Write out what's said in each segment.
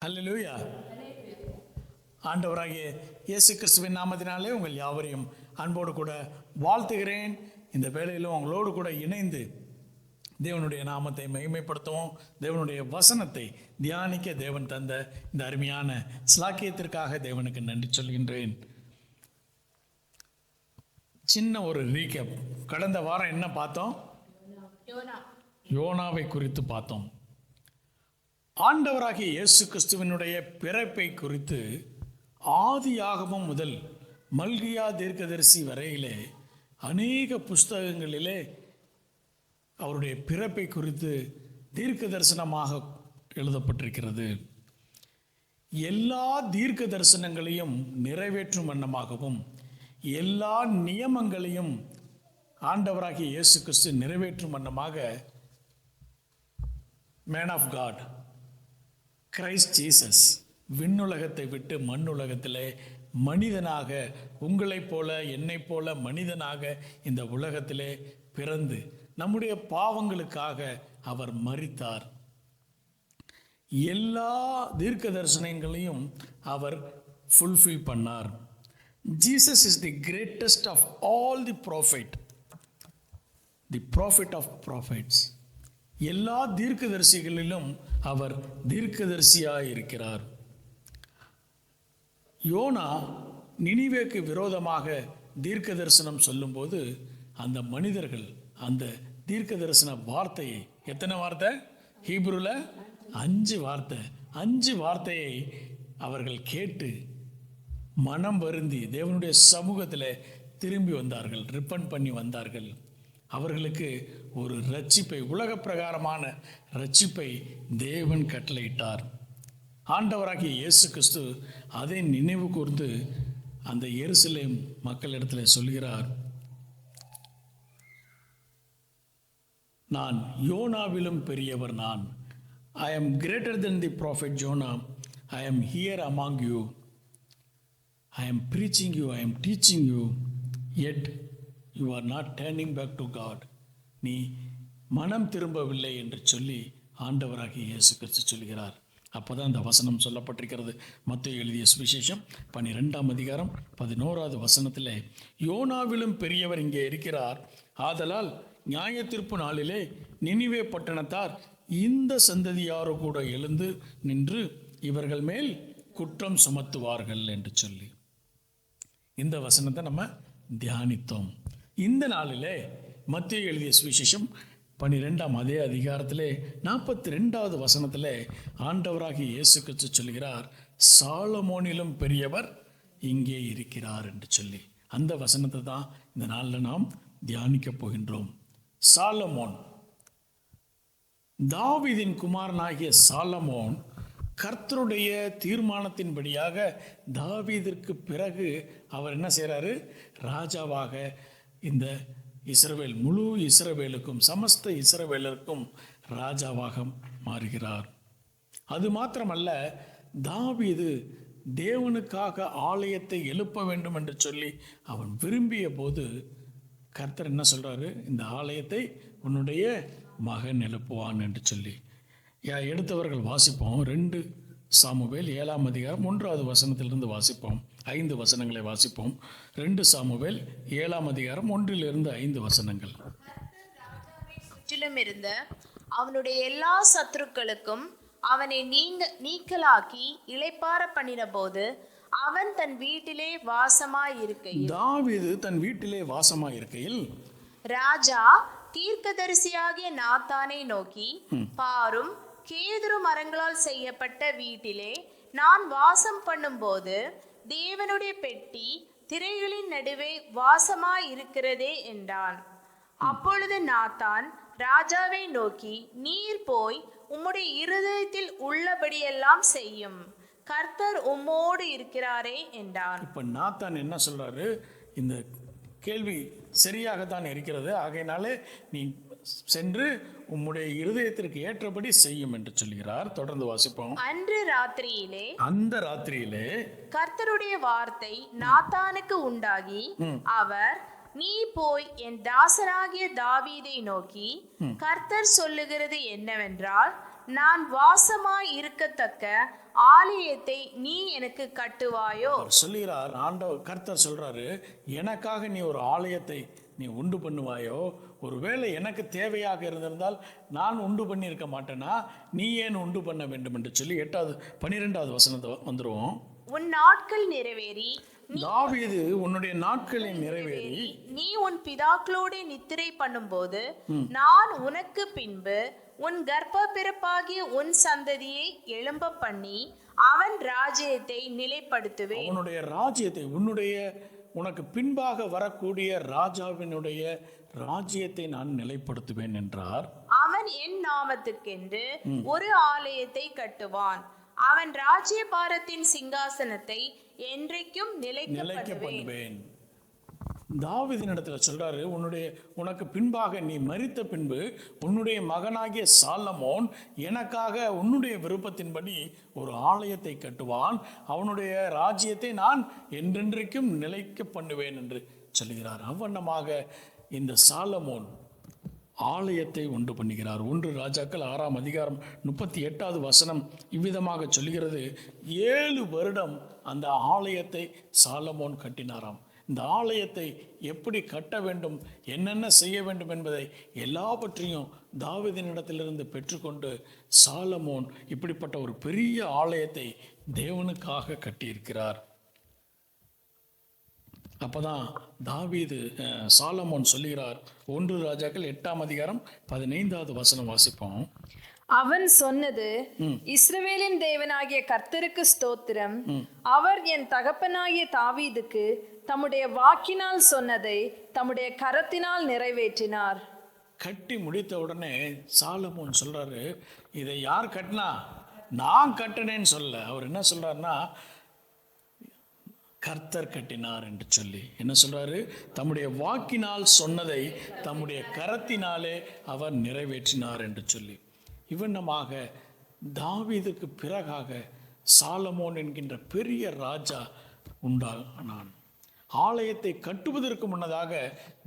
அல்லேலூயா. ஆண்டவராகிய இயேசு கிறிஸ்துவின் நாமத்தினாலே உங்கள் யாவரையும் அன்போடு கூட வாழ்த்துகிறேன். இந்த வேளையிலும் உங்களோடு கூட இணைந்து தேவனுடைய நாமத்தை மகிமைப்படுத்துவோம். தேவனுடைய வசனத்தை தியானிக்க தேவன் தந்த இந்த அருமையான ஸ்லாக்கியத்திற்காக தேவனுக்கு நன்றி சொல்கின்றேன். சின்ன ஒரு ரீகேப். கடந்த வாரம் என்ன பார்த்தோம்? யோனாவை குறித்து பார்த்தோம். ஆண்டவராகிய இயேசு கிறிஸ்துவினுடைய பிறப்பை குறித்து ஆதியாகமம் முதல் மல்கியா தீர்க்கதரிசி வரையிலே அநேக புஸ்தகங்களிலே அவருடைய பிறப்பை குறித்து தீர்க்க தரிசனமாக எழுதப்பட்டிருக்கிறது. எல்லா தீர்க்க தரிசனங்களையும் நிறைவேற்றும் வண்ணமாகவும் எல்லா நியமங்களையும் ஆண்டவராகிய இயேசு கிறிஸ்து நிறைவேற்றும் வண்ணமாக man of God Christ Jesus விண்ணுலகத்தை விட்டு மண்ணுலகத்திலே மனிதனாக, உங்களைப் போல என்னைப் போல மனிதனாக இந்த உலகத்திலே பிறந்து நம்முடைய பாவங்களுக்காக அவர் மரித்தார். எல்லா தீர்க்க தரிசனங்களையும் அவர் ஃபுல்ஃபில் பண்ணார். Jesus is the greatest of all the prophet, the prophet of prophets. எல்லா தீர்க்கதரிசிகளிலும் அவர் தீர்க்கதரிசியாக இருக்கிறார். யோனா நினிவேக்கு விரோதமாக தீர்க்க தரிசனம் சொல்லும்போது அந்த மனிதர்கள் அந்த தீர்க்க தரிசன வார்த்தையை, எத்தனை வார்த்தை? ஹீப்ருல 5 வார்த்தை. 5 வார்த்தையை அவர்கள் கேட்டு மனம் வருந்தி தேவனுடைய சமூகத்தில் திரும்பி வந்தார்கள், ரிப்பன் பண்ணி வந்தார்கள். அவர்களுக்கு ஒரு ரட்சிப்பை, உலக பிரகாரமான ரட்சிப்பை தேவன் கட்டளையிட்டார். ஆண்டவராகிய இயேசு கிறிஸ்து அதை நினைவு கூர்ந்து அந்த எருசலேம் மக்களிடத்தில் சொல்கிறார், நான் யோனாவிலும் பெரியவர் நான். I am greater than the prophet Jonah. I am here among you. I am preaching you, I am teaching you, yet you are not turning back to God. நீ மனம் திரும்பவில்லை என்று சொல்லி ஆண்டவராகிய இயேசு கிறிஸ்து சொல்கிறார். அப்போதான் அந்த வசனம் சொல்லப்பட்டிருக்கிறது. மத்தேயு எழுதிய சுவிசேஷம் 12ஆம் அதிகாரம் 11வது வசனத்திலே, யோனாவிலும் பெரியவர் இங்கே இருக்கிறார், ஆதலால் நியாய தீர்ப்பு நாளிலே நினிவே பட்டணத்தார் இந்த சந்ததியாரோ கூட எழுந்து நின்று இவர்கள் மேல் குற்றம் சுமத்துவார்கள் என்று சொல்லி இந்த வசனத்தை நம்ம தியானித்தோம். இந்த நாளிலே மத்தேயு எழுதிய சுவிசேஷம் 12ஆம் அதே அதிகாரத்திலே 42வது வசனத்திலே ஆண்டவராகிய இயேசு கிறிஸ்து சொல்கிறார், சாலமோனிலும் பெரியவர் இங்கே இருக்கிறார் என்று சொல்லி அந்த வசனத்தை தான் இந்த நாளில் நாம் தியானிக்கப் போகின்றோம். சாலமோன், தாவீதின் குமாரனாகிய சாலமோன் கர்த்தருடைய தீர்மானத்தின்படியாக தாவீதிற்கு பிறகு அவர் என்ன செய்கிறாரு? ராஜாவாக இந்த இஸ்ரவேல், முழு இஸ்ரவேலுக்கும், சமஸ்த இஸ்ரவேலருக்கும் ராஜாவாக மாறுகிறார். அது மாத்திரமல்ல, தாவீது தேவனுக்காக ஆலயத்தை எழுப்ப வேண்டும் என்று சொல்லி அவன் விரும்பிய போது கர்த்தர் என்ன சொல்கிறாரு? இந்த ஆலயத்தை உன்னுடைய மகன் எழுப்புவான் என்று சொல்லி. எடுத்தவர்கள் வாசிப்போம். 2 சாமுவேல் 7ஆம் அதிகாரம் 1வது வசனத்திலிருந்து வாசிப்போம். 5 வசனங்களை வாசிப்போம். 2 சாமுவேல் 7ஆம் அதிகாரம் 1லிருந்து 5 வசனங்கள். சுற்றிலும் இருந்த அவனுடைய எல்லா சத்துருக்களுக்கும் அவனை நீக்கலாக்கி இளைப்பாற பண்ணின போது அவன் தன் வீட்டிலே வாசமாயிருக்கையில், தாவீது தன் வீட்டிலே வாசமாயிருக்கையில் ராஜா தீர்க்கதரிசியாகிய நாத்தானை நோக்கி, பாரும், கேதுரு மரங்களால் செய்யப்பட்ட வீட்டிலே நான் வாசம் பண்ணும்போது தேவனுடைய பெட்டி திரைகளின் நடுவே வாசமாயிருக்கிறதே என்றான். அப்பொழுது நாத்தான் ராஜாவை நோக்கி, நீர் போய் உம்முடைய இருதயத்தில் உள்ளபடியெல்லாம் செய்யும், கர்த்தர் உம்மோடு இருக்கிறாரே என்றான். இப்ப நாத்தான் என்ன சொல்றாரு? இந்த கேள்வி சரியாகத்தான் இருக்கிறது, ஆகையினாலே நீ சென்று உம்முடைய இருதயத்திற்கு ஏற்றபடி செய்யும் என்று சொல்கிறார். தொடர்ந்து வாசிப்போம். அந்த ராத்திரியிலே கர்த்தருடைய வார்த்தை நாத்தானுக்கு உண்டாகி, அவர், நீ போய் என் தாசனாகிய தாவீதை நோக்கி, கர்த்தர் சொல்லுகிறது என்னவென்றால், நான் வாசமாய் இருக்கத்தக்க ஆலயத்தை நீ எனக்கு கட்டுவாயோ? அவர் சொல்லுகிறார், கர்த்தர் சொல்றாரு, எனக்காக நீ ஒரு ஆலயத்தை நீ உண்டு பண்ணுவாயோ? ஒருவேளை எனக்கு தேவையாக இருந்திருந்தால் நான் உண்டு பண்ணியிருக்க மாட்டேனா? நீ ஏன் உண்டு பண்ண வேண்டும் என்று சொல்லி 12வது வசனத்தை வந்துருவோம். உன் நாட்கள் நிறைவேறி, தாவீது, உன்னுடைய நாட்களில் நிறைவேறி நீ உன் பிதாக்களோடு நித்திரை பண்ணும்போது நான் உனக்கு பின்பு உன் கர்ப்ப பிறப்பாகிய உன் சந்ததியை எழும்ப பண்ணி அவன் ராஜ்யத்தை நிலைப்படுத்துவேன். உன்னுடைய ராஜ்யத்தை, உனக்கு பின்பாக வரக்கூடிய ராஜாவினுடைய ராஜ்யத்தை நான் நிலைப்படுத்துவேன் என்றார். அவன் என் நாமத்துக்கென்று ஒரு ஆலயத்தை கட்டுவான். அவன் ராஜ்ய பாரத்தின் சிங்காசனத்தை என்றைக்கும் நிலைக்க பண்ணுவேன். தாவீதினிடத்துல சொல்றாரு, உனக்கு பின்பாக நீ மரித்த பின்பு உன்னுடைய மகனாகிய சாலமோன் எனக்காக உன்னுடைய விருப்பத்தின்படி ஒரு ஆலயத்தை கட்டுவான். அவனுடைய ராஜ்யத்தை நான் என்றென்றைக்கும் நிலைக்க பண்ணுவேன் என்று சொல்லுகிறார். அவ்வண்ணமாக இந்த சாலமோன் ஆலயத்தை உண்டு பண்ணுகிறார். 1 ராஜாக்கள் 6ஆம் அதிகாரம் 38வது வசனம் இவ்விதமாக சொல்லுகிறது, 7 வருடம் அந்த ஆலயத்தை சாலமோன் கட்டினாராம். இந்த ஆலயத்தை எப்படி கட்ட வேண்டும், என்னென்ன செய்ய வேண்டும் என்பதை எல்லாவற்றையும் தாவீதினிடத்திலிருந்து பெற்றுக்கொண்டு சாலமோன் இப்படிப்பட்ட ஒரு பெரிய ஆலயத்தை தேவனுக்காக கட்டியிருக்கிறார். அப்பதான் சாலமோன் சொல்லுகிறார். 1 ராஜாக்கள் 8ஆம் அதிகாரம் 15வது வசனம் வாசிப்போம். அவன் சொன்னது, இஸ்ரவேலின் தேவனாகிய கர்த்தருக்கு ஸ்தோத்திரம். அவர் என் தகப்பனாகிய தாவீதுக்கு தம்முடைய வாக்கினால் சொன்னதை தம்முடைய கரத்தினால் நிறைவேற்றினார். கட்டி முடித்த உடனே சாலமோன் சொல்றாரு, இதை யார் கட்டினா? நான் கட்டினேன்னு சொல்ல. அவர் என்ன சொல்றாருன்னா, கர்த்தர் கட்டினார் என்று சொல்லி என்ன சொல்றாரு? தம்முடைய வாக்கினால் சொன்னதை தம்முடைய கரத்தினாலே அவர் நிறைவேற்றினார் என்று சொல்லி. இவண்ணமாக தாவீதுக்கு பிறகாக சாலமோன் என்கின்ற பெரிய ராஜா உண்டானான். ஆலயத்தை கட்டுவதற்கு முன்னதாக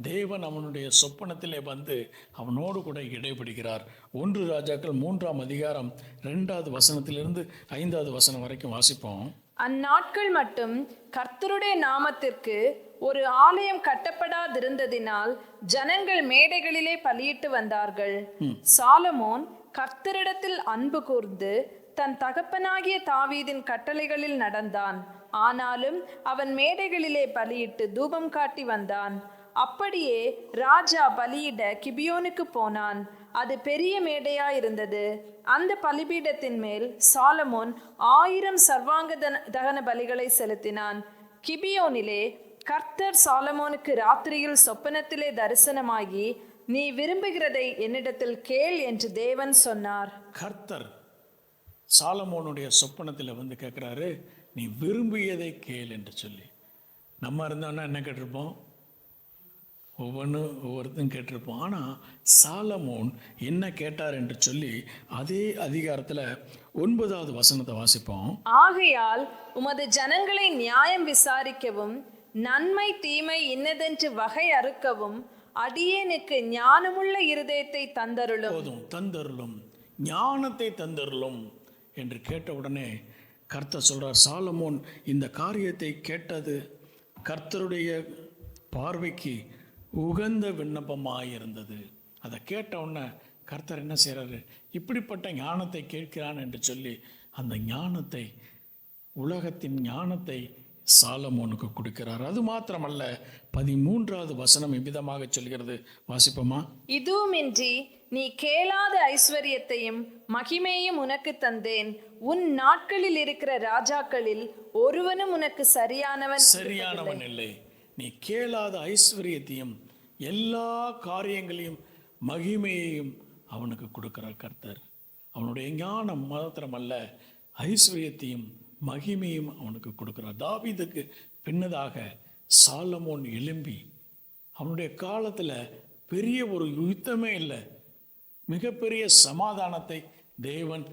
தேவன் அவனுடைய சொப்பனத்திலே வந்து அவனோடு கூட இடைபடுகிறார். 1 ராஜாக்கள் 3ஆம் அதிகாரம் 2வது வசனத்திலிருந்து 5வது வசனம் வரைக்கும் வாசிப்போம். அந்நாட்கள் மட்டும் கர்த்தருடைய நாமத்திற்கு ஒரு ஆலயம் கட்டப்படாதிருந்ததினால் ஜனங்கள் மேடைகளிலே பலியிட்டு வந்தார்கள். சாலமோன் கர்த்தரிடத்தில் அன்பு கூர்ந்து தன் தகப்பனாகிய தாவீதின் கட்டளைகளில் நடந்தான். ஆனாலும் அவன் மேடைகளிலே பலியிட்டு தூபம் காட்டி வந்தான். அப்படியே ராஜா பலியிட கிபியோனுக்கு போனான். அது பெரிய மேடையாயிருந்தது. அந்த பலிபீடத்தின் மேல் சாலமோன் 1000 சர்வாங்க தகன பலிகளை செலுத்தினான். கிபியோனிலே கர்த்தர் சாலமோனுக்கு ராத்திரியில் சொப்பனத்திலே தரிசனமாகி, நீ விரும்புகிறதை என்னிடத்தில் கேள் என்று தேவன் சொன்னார். கர்த்தர் சாலமோனுடைய சொப்பனத்தில் வந்து கேட்குறாரு, நீ விரும்பியதை கேள் என்று சொல்லி. நம்ம இருந்தோன்னா என்ன கேட்டிருப்போம்? ஒவ்வொருத்தரும் கேட்டிருப்போம். ஆனால் சாலமோன் என்ன கேட்டார் என்று சொல்லி அதே அதிகாரத்தில் 9வது வசனத்தை வாசிப்போம். ஆகையால் உமது ஜனங்களை நியாயம் விசாரிக்கவும் நன்மை தீமை இன்னதென்று வகை அறுக்கவும் அடியேனுக்கு ஞானமுள்ள இருதயத்தை தந்தருளும். போதும், தந்தருளும், ஞானத்தை தந்தருளும் என்று கேட்ட உடனே கர்த்தர் சொல்றார், சாலமோன் இந்த காரியத்தை கேட்டது கர்த்தருடைய பார்வைக்கு உகந்த விண்ணப்பமாயிருந்தது. அதை கேட்ட உடனே கர்த்தர் என்ன செய்கிறாரு? இப்படிப்பட்ட ஞானத்தை கேட்கிறான் என்று சொல்லி அந்த ஞானத்தை, உலகத்தின் ஞானத்தை சாலமோனுக்கு கொடுக்கிறார். அது மாத்திரமல்ல, 13வது வசனம் இவ்விதமாக சொல்கிறது, வாசிப்போமா? இதுவுமின்றி நீ கேளாத ஐஸ்வர்யத்தையும் மகிமையும் உனக்கு தந்தேன். உன் நாட்களில் இருக்கிற ராஜாக்களில் ஒருவனும் உனக்கு சரியானவன் இல்லை. நீ கேளாத ஐஸ்வர்யத்தையும் எல்லா காரியங்களையும் மகிமையையும் அவனுக்கு கொடுக்கிறார் கர்த்தர். அவனுடைய ஞானம் மாத்திரமல்ல, ஐஸ்வர்யத்தையும் மகிமையும் அவனுக்கு கொடுக்கிறார். தாவீதுக்கு பின்னதாக சாலமோன் எழும்பி, அவனுடைய காலத்தில் பெரிய ஒரு யுத்தமே இல்லை, மிகப்பெரிய சமாதானத்தை தேவன்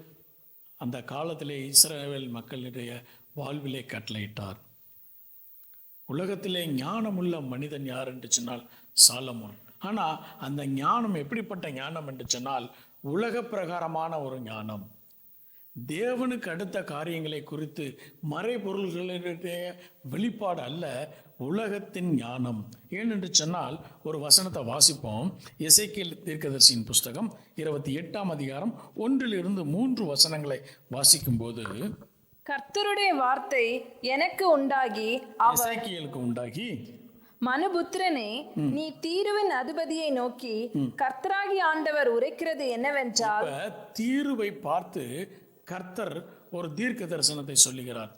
அந்த காலத்திலே இஸ்ரவேல் மக்களுடைய வாழ்விலே கட்டளையிட்டார். உலகத்திலே ஞானமுள்ள மனிதன் யார் என்று சொன்னால் சாலமோன். ஆனால் அந்த ஞானம் எப்படிப்பட்ட ஞானம் என்று சொன்னால், உலக பிரகாரமான ஒரு ஞானம். தேவனுக்கு அடுத்த காரியங்களை குறித்து மறைபொருள்களுடைய வெளிப்பாடு அல்ல, உலகத்தின் ஞானம். ஏனென்று சொன்னால் ஒரு வசனத்தை வாசிப்போம். எசேக்கியேல் தீர்க்கதரிசியின் புஸ்தகம் 28ஆம் அதிகாரம் 1-3 வசனங்களை வாசிக்கும் போது, கர்த்தருடைய வார்த்தை எனக்கு உண்டாகி எசேக்கியேலுக்கு உண்டாகி, மனுபுத்திரனே, நீ தீருவின் அதிபதியை நோக்கி கர்த்தராகி ஆண்டவர் உரைக்கிறது என்னவென்றால். தீருவை பார்த்து கர்த்தர் ஒரு தீர்க்க தரிசனத்தை சொல்லுகிறார்.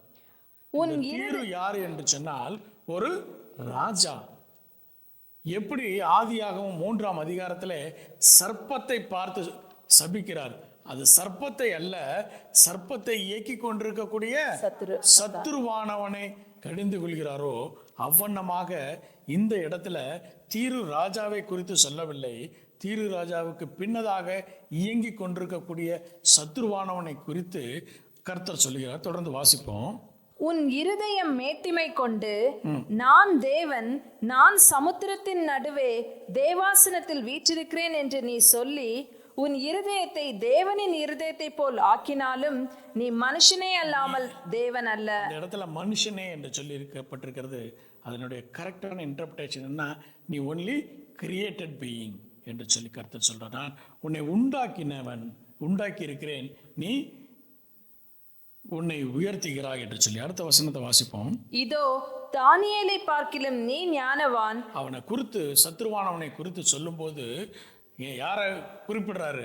தீரு யார் என்று சொன்னால் ஒரு ராஜா. எப்படி ஆதியாகமம் 3ஆம் அதிகாரத்திலே சர்ப்பத்தை பார்த்து சபிக்கிறார். அது சர்ப்பத்தை அல்ல, சர்ப்பத்தை இயக்கி கொண்டிருக்கக்கூடிய சத்துருவானவனை கடிந்து கொள்கிறாரோ அவ்வண்ணமாக இந்த இடத்துல தீரு ராஜாவை குறித்து சொல்லவில்லை, தீரு ராஜாவுக்கு பின்னதாக இயங்கி கொண்டிருக்கக்கூடிய சத்துருவானவனை குறித்து கர்த்தர் சொல்லுகிறார். தொடர்ந்து வாசிப்போம். உன் இருதயம் மேட்டிமை கொண்டு நான் தேவன், நான் சமுத்திரத்தின் நடுவே தேவாசனத்தில் வீற்றிருக்கிறேன் என்று நீ சொல்லி உன் இருதயத்தை தேவனின் இருதயத்தை போல் ஆக்கினாலும் நீ மனுஷனே அல்லாமல் தேவன் அல்ல. இந்த இடத்துல மனுஷனே என்று சொல்லி இருக்கப்பட்டிருக்கிறது. அதனுடைய கரெக்டான இன்டர்பிரேஷன் என்ன? நீ ஒன்லி கிரியேட்டட் பீயிங் என்று சொல்லி கர்த்தர் சொல்றார். நான் உன்னை உண்டாக்கினவன், உண்டாக்கி இருக்கிறேன், நீ உன்னை உயர்த்துகிறாய் என்று சொல்லி. அடுத்த வசனத்தை வாசிப்போம். இதோ தானியேலை பார்க்கிலும் நீ ஞானவான். அவனை குறித்து, சத்ருவானவனை குறித்து சொல்லும் போது யாரை குறிப்பிடுறாரு?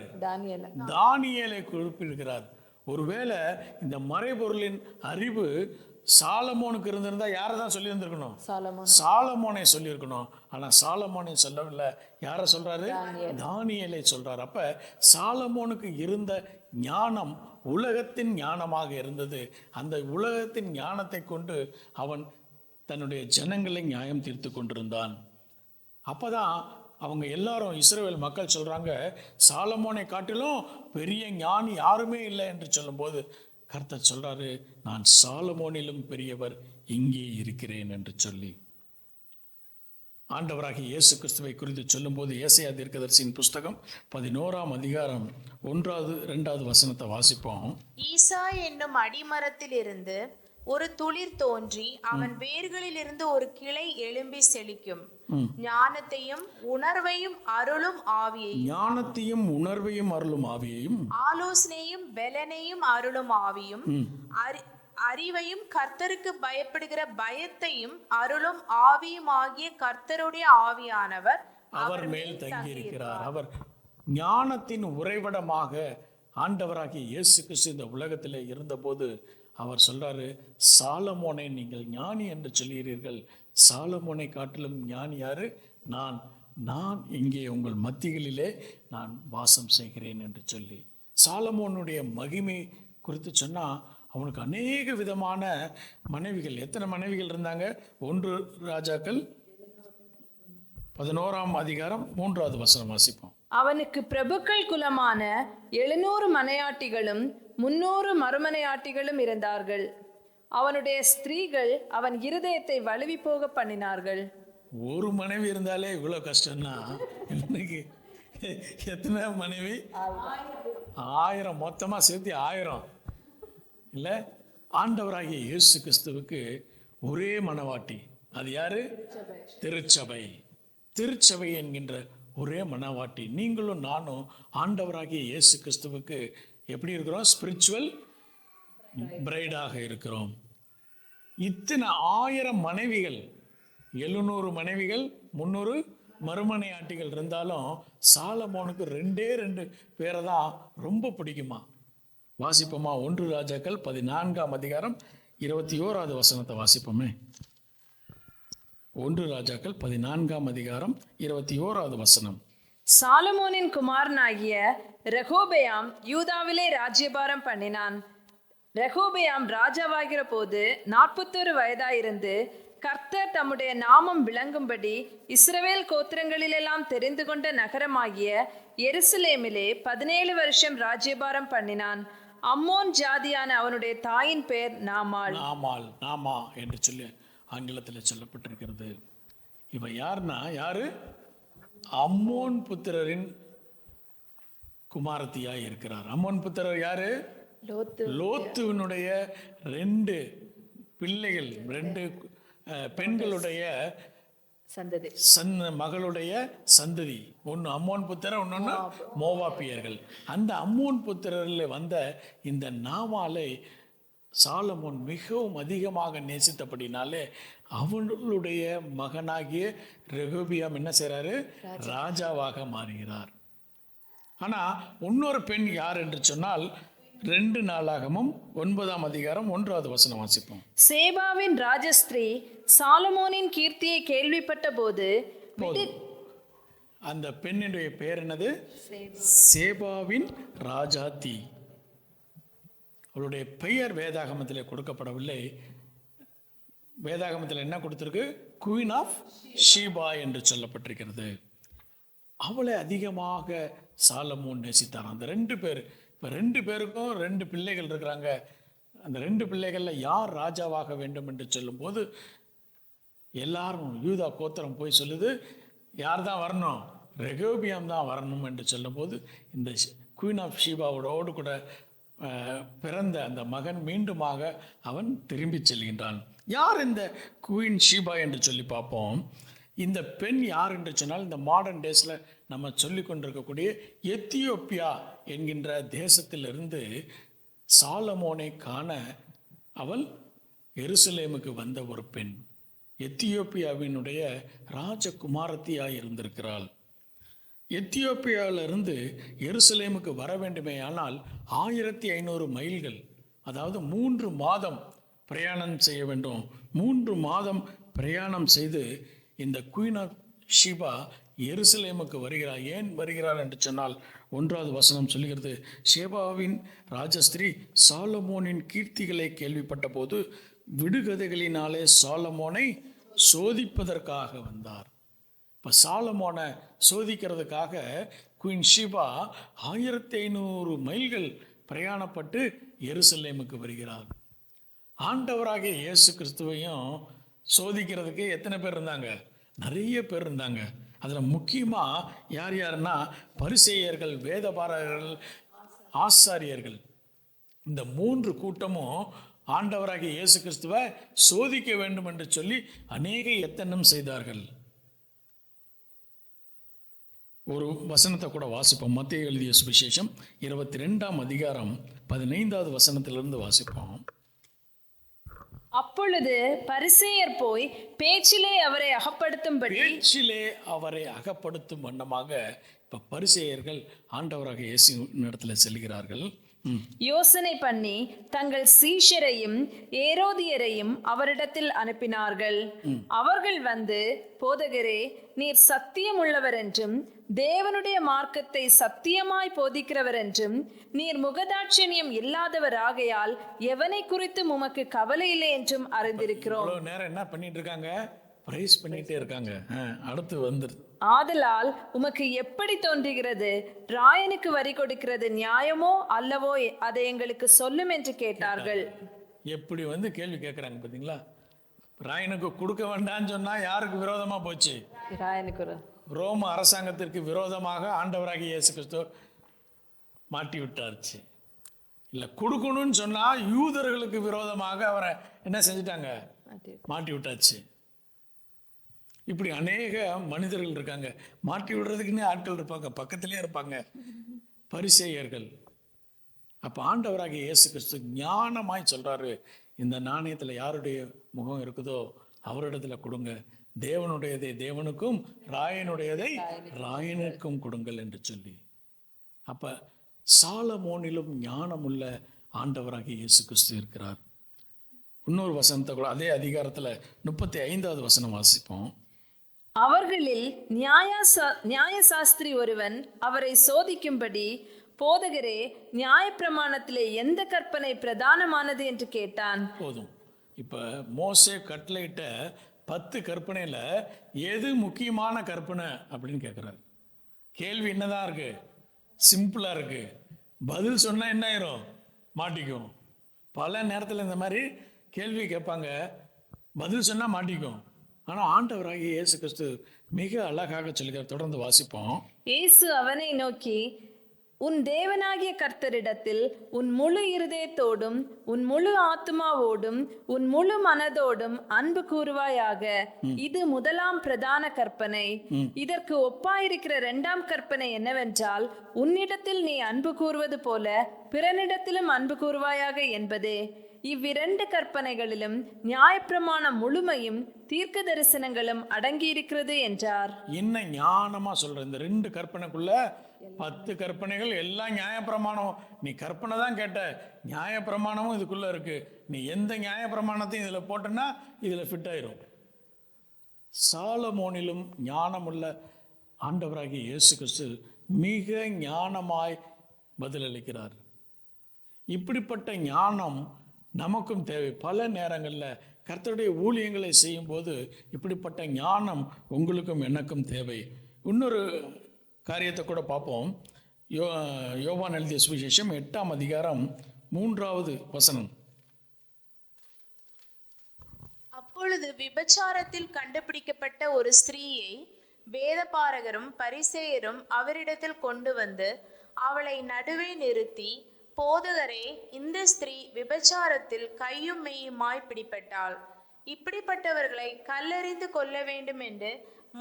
தானியேலை குறிப்பிடுகிறார். ஒருவேளை இந்த மறைபொருளின் அறிவு சாலமோனுக்கு இருந்திருந்தா யாரை தான் சொல்லி இருந்திருக்கணும்? சாலமோனை சொல்லியிருக்கணும். ஆனா சாலமோனை சொல்லவில்லை. யாரை சொல்றாரு? தானியேலை சொல்றாரு. அப்ப சாலமோனுக்கு இருந்த ஞானம் உலகத்தின் ஞானமாக இருந்தது. அந்த உலகத்தின் ஞானத்தை கொண்டு அவன் தன்னுடைய ஜனங்களை நியாயம் தீர்த்து கொண்டிருந்தான். அப்பதான் அவங்க எல்லாரும், இஸ்ரவேல் மக்கள் சொல்றாங்க, சாலமோனை காட்டிலும் பெரிய ஞானி யாருமே இல்லை என்று சொல்லும்போது கர்த்தர் சொல்றாரு, நான் சாலமோனிலும் பெரியவர் இங்கே இருக்கிறேன் என்று சொல்லி. ஆண்டவராகிய இயேசு கிறிஸ்துவை குறித்து சொல்லும்போது ஏசாயா தீர்க்கதரிசியின் புஸ்தகம் 11ஆம் அதிகாரம் 1-2 வசனத்தை வாசிப்போம். ஈசா என்னும் அடிமரத்திலிருந்து ஒரு துளிர் தோன்றி அவன் வேர்களில் இருந்து ஒரு கிளை எழும்பி செழிக்கும். ஞானத்தையும் உணர்வையும் அருளும் ஆவியையும், ஞானத்தையும் உணர்வையும் அருளும் ஆவியையும், ஆலோசனையும் பெலனையும் அருளும் ஆவியும், அறிவையும் கர்த்தருக்கு பயப்படுகிற பயத்தையும் அருளும் ஆவியும் ஆகிய கர்த்தருடைய ஆவியானவர் அவர் மேல் தங்கி இருக்கிறார். அவர் ஞானத்தின் உறைவிடமாக ஆண்டவராகிய இயேசு கிறிஸ்து இந்த உலகத்திலே இருந்தபோது அவர் சொல்றாரு, சாலமோனை நீங்கள் ஞானி என்று சொல்கிறீர்கள், சாலமோனை காட்டிலும் ஞானி யாரு? நான் இங்கே உங்கள் மத்திகளிலே நான் வாசம் செய்கிறேன் என்று சொல்லி. சாலமோனுடைய மகிமை குறித்து சொன்னா அவனுக்கு அநேக விதமான மனைவிகள். எத்தனை மனைவிகள் இருந்தாங்க? 1 ராஜாக்கள் 11ஆம் அதிகாரம் 3வது வசனம் வாசிப்போம். அவனுக்கு பிரபுக்கள் குலமான 700 மனையாட்டிகளும் 300 மறுமனையாட்டிகளும் இருந்தார்கள். அவனுடைய ஸ்திரீகள் அவன் இருதயத்தை வலுவி போக பண்ணினார்கள். ஒரு மனைவி இருந்தாலே இவ்வளவு கஷ்டம்னா இன்னைக்கு எத்தனை மனைவி? 1000, மொத்தமா சேர்த்து 1000 இல்ல. ஆண்டவராகிய இயேசு கிறிஸ்துவுக்கு ஒரே மனவாட்டி. அது யாரு? திருச்சபை. திருச்சபை என்கின்ற ஒரே மனவாட்டி. நீங்களும் நானும் ஆண்டவராகிய இயேசு கிறிஸ்துவுக்கு எப்படி இருக்கிறோம்? ஸ்பிரிச்சுவல் பிரைடாக இருக்கிறோம். இத்தனை 1000 மனைவிகள், 700 மனைவிகள், 300 மறுமனையாட்டிகள் இருந்தாலும் சாலமோனுக்கு 2 பேரை தான் ரொம்ப பிடிக்குமா. வாசிப்போமா? 1 ராஜாக்கள் 14ஆம் அதிகாரம் 21வது வசனத்தை வாசிப்போமே. 1 ராஜாக்கள் 14ஆம் அதிகாரம் 21வது வசனம். சாலமோனின் குமாரனாகிய ரெகோபெயாம் யூதாவிலே ராஜ்யபாரம் பண்ணினான். ரெகோபெயாம் ராஜாவாகிற போது 41 வயதாயிருந்து கர்த்தர் தம்முடைய நாமம் விளங்கும்படி இஸ்ரவேல் கோத்திரங்களிலெல்லாம் தெரிந்து கொண்ட நகரமாகிய எருசலேமிலே 17 வருஷம் ராஜ்யபாரம் பண்ணினான். அம்மோன் ஜாதியான அவனுடைய தாயின் பெயர் நாமாள். நாமா என்று சொல்லி ஆங்கிலத்தில் சொல்லப்பட்டிருக்கிறது. இவ யாருன்னா, யாரு? அம்மோன் புத்திரரின் குமாரத்தியாய் இருக்கிறார். அம்மோன் புத்திரர் யாரு? லோத்து லோத்துவினுடைய 2 பிள்ளைகள், 2 பெண்களுடைய சந்ததி மகளுடைய சந்ததி. ஒன்று அம்மோன் புத்திரர், இன்னொன்று மோவாபியர்கள். அந்த அம்மோன் புத்திரரில் வந்த இந்த நாமாலை சாலமோன் மிகவும் அதிகமாக நேசித்தபடினாலே அவனுடைய மகனாகிய ரெகோபியாம் என்ன செய்றாரு? ராஜாவாக மாறுகிறார். ஆனால் இன்னொரு பெண் யார் என்று சொன்னால் 2 நாளாகமும் 9ஆம் அதிகாரம் 1வது வசனம் வாசிப்போம். சேபாவின் ராஜஸ்திரீ சாலமோனின் கீர்த்தியை கேள்விப்பட்ட போது அந்த பெண்ணினுடைய பெயர் என்னது? சேபாவின் ராஜாத்தி. அவளுடைய பெயர் வேதாகமத்தில் கொடுக்கப்படவில்லை. வேதாகமத்தில் என்ன கொடுத்திருக்கு? குயின் ஆஃப் ஷீபா என்று சொல்லப்பட்டிருக்கிறது. அவளை அதிகமாக சாலமோன் நேசித்தார். அந்த 2 பேர், இப்போ 2 பேருக்கும் 2 பிள்ளைகள் இருக்கிறாங்க. அந்த 2 பிள்ளைகளில் யார் ராஜாவாக வேண்டும் என்று சொல்லும்போது எல்லாரும் யூதா கோத்திரம் போய் சொல்லுது, யார் தான் வரணும்? ரெகோபியாம் தான் வரணும் என்று சொல்லும்போது இந்த குயின் ஆஃப் ஷீபாவோடு கூட பிறந்த அந்த மகன் மீண்டுமாக அவன் திரும்பி செல்கின்றான். யார் இந்த குயின் ஷீபா என்று சொல்லி பார்ப்போம். இந்த பெண் யார் என்று சொன்னால், இந்த மாடர்ன் டேஸில் நம்ம சொல்லி கொண்டிருக்கக்கூடிய எத்தியோப்பியா என்கின்ற தேசத்திலிருந்து சாலமோனை காண அவள் எருசலேமுக்கு வந்த ஒரு பெண். எத்தியோப்பியாவினுடைய ராஜகுமாரத்தியாய் இருந்திருக்கிறாள். எத்தியோப்பியாவிலிருந்து எருசலேமுக்கு வர வேண்டுமே ஆனால் 1500 மைல்கள், அதாவது 3 மாதம் பிரயாணம் செய்ய வேண்டும். 3 மாதம் பிரயாணம் செய்து இந்த குயின் ஆஃப் ஷீபா எருசலேமுக்கு வருகிறார். ஏன் வருகிறார் என்று சொன்னால் 1வது வசனம் சொல்லுகிறது, ஷேபாவின் ராஜஸ்திரீ சாலமோனின் கீர்த்திகளை கேள்விப்பட்ட போது விடுகதைகளினாலே சாலமோனை சோதிப்பதற்காக வந்தார். இப்போ சாலமோனை சோதிக்கிறதுக்காக குயின் ஷீபா 1500 மைல்கள் பிரயாணப்பட்டு எருசலேமுக்கு வருகிறார். ஆண்டவராகிய இயேசு கிறிஸ்துவையும் சோதிக்கிறதுக்கு எத்தனை பேர் இருந்தாங்க? நிறைய பேர் இருந்தாங்க. அதில் முக்கியமாக யார் யாருன்னா பரிசேயர்கள், வேதபாரகர்கள், ஆசாரியர்கள். இந்த 3 கூட்டமும் ஆண்டவராகிய இயேசு கிறிஸ்துவை சோதிக்க வேண்டும் என்று சொல்லி அநேக எத்தனம் செய்தார்கள். ஒரு வசனத்தை கூட வாசிப்போம். மத்தேயு எழுதிய சுவிசேஷம் 22ஆம் அதிகாரம் 15வது வசனத்திலிருந்து வாசிப்போம். அப்பொழுது பரிசேயர் போய் பேச்சிலே அவரை அகப்படுத்தும் வண்ணமாக இப்ப பரிசேயர்கள் ஆண்டவராக இயேசு இடத்துல செல்கிறார்கள். யோசனை பண்ணி தங்கள் சீஷரையும் ஏரோதியரையும் அவரிடத்தில் அனுப்பினார்கள். அவர்கள் வந்து, போதகரே, நீர் சத்தியம் உள்ளவர் என்றும் தேவனுடைய மார்க்கத்தை சத்தியமாய் போதிக்கிறவர் என்றும் நீர் முகதாட்சணியம் இல்லாதவர் ஆகையால் எவனை குறித்து உமக்கு கவலை இல்லை என்றும் அறிந்திருக்கிறோம். நேரம் என்ன பண்ணிட்டு இருக்காங்க? பிரைஸ் பண்ணிட்டே இருக்காங்க. அடுத்து வந்து, ஆதலால் உமக்கு எப்படி தோன்றுகிறது? ராயனுக்கு வரி கொடுக்கிறது நியாயமோ அல்லவோ? அதை எங்களுக்கு சொல்லும் என்று கேட்டார்கள். எப்படி வந்து கேள்வி கேட்கிறாங்க பார்த்தீங்களா? ராயனுக்கு கொடுக்க வேண்டாம்னு சொன்னா யாருக்கு விரோதமா போச்சு? ராயனுக்கு, ரோம அரசாங்கத்திற்கு விரோதமாக ஆண்டவராகிய இயேசு கிறிஸ்து மாட்டி விட்டாருச்சு. இல்லை, கொடுக்கணும்னு சொன்னா யூதர்களுக்கு விரோதமாக அவரை என்ன செஞ்சிட்டாங்க? மாட்டி விட்டாச்சு. இப்படி அநேக மனிதர்கள் இருக்காங்க. மாட்டி விடுறதுக்குன்னே ஆட்கள் இருப்பாங்க, பக்கத்திலே இருப்பாங்க, பரிசேயர்கள். அப்போ ஆண்டவராகிய இயேசு கிறிஸ்து ஞானமாய் சொல்றாரு, இந்த நாணயத்தில் யாருடைய முகம் இருக்குதோ அவரிடத்துல கொடுங்க, தேவனுடையதை தேவனுக்கும் ராயனுடையதை ராயனுக்கும் கொடுங்கள் என்று சொல்லி. அப்ப சாலமோனிலும் ஞானமுள்ள ஆண்டவராகிய இயேசு கிறிஸ்து இருக்கிறார். இன்னொரு வசனத்தை கூட அதே அதிகாரத்தில் 35வது வசனம் வாசிப்போம். அவர்களில் நியாயசாஸ்திரி ஒருவன் அவரை சோதிக்கும்படி, போதகரே, நியாயப்பிரமாணத்திலே எந்த கற்பனை பிரதானமானது என்று கேட்டான். போதும். இப்ப மோசே கட்டளையிட்ட 10 கற்பனையில எது முக்கியமான கற்பனை அப்படின்னு கேட்கிறாரு. கேள்வி என்னதான் இருக்கு? சிம்பிளா இருக்கு. பதில் சொன்னா என்ன ஆயிரும்? மாட்டிக்கும். பல நேரத்தில் இந்த மாதிரி கேள்வி கேட்பாங்க, பதில் சொன்னா மாட்டிக்கும். ஆனால் ஆண்டவராகிய இயேசு கிறிஸ்து மிக அழகாக சொல்கிறார். தொடர்ந்து வாசிப்போம். இயேசு அவனை நோக்கி, உன் தேவனாகிய கர்த்தரிடத்தில் உன் முழு இருதயத்தோடும் உன் முழு ஆத்துமாவோடும் உன் முழு மனதோடும் அன்பு கூறுவாயாக. இது முதலாம் பிரதான கற்பனை. இதற்கு ஒப்பாயிருக்கிற இரண்டாம் கற்பனை என்னவென்றால், உன்னிடத்தில் நீ அன்பு கூறுவது போல பிறனிடத்திலும் அன்பு கூறுவாயாக என்பதே. இவ்விரண்டு கற்பனைகளிலும் நியாயப்பிரமாணம் முழுமையும் தீர்க்க தரிசனங்களும் அடங்கியிருக்கிறது என்றார். என்ன ஞானமா சொல்ற, இந்த 2 கற்பனைக்குள்ள 10 கற்பனைகள் எல்லாம் நியாயப்பிரமாணம். நீ கற்பனை தான் கேட்ட, நியாயப்பிரமாணமும் இதுக்குள்ள இருக்கு. நீ எந்த நியாயப்பிரமாணத்தையும் இதுல போட்டனா இதுல ஃபிட் ஆயிரும். சாலமோனிலும் ஞானமுள்ள ஆண்டவராகிய இயேசு கிறிஸ்து மிக ஞானமாய் பதிலளிக்கிறார். இப்படிப்பட்ட ஞானம் நமக்கும் தேவை. பல நேரங்களில் கர்த்தருடைய ஊழியங்களை செய்யும்போது இப்படிப்பட்ட ஞானம் உங்களுக்கும் எனக்கும் தேவை. இன்னொரு காரியத்தை கூட பார்ப்போம். யோவான் எழுதிய சுவிசேஷம் 8ஆம் அதிகாரம் 3வது வசனம். அப்பொழுது விபச்சாரத்தில் கண்டுபிடிக்கப்பட்ட ஒரு ஸ்திரீயை வேதபாரகரும் பரிசேயரும் அவரிடத்தில் கொண்டு வந்து அவளை நடுவே நிறுத்தி, போதகரே, இந்த ஸ்திரீ விபச்சாரத்தில் கையும் மெய்யுமாய் பிடிபட்டாள். இப்படிப்பட்டவர்களை கல்லெறிந்து கொல்ல வேண்டும் என்று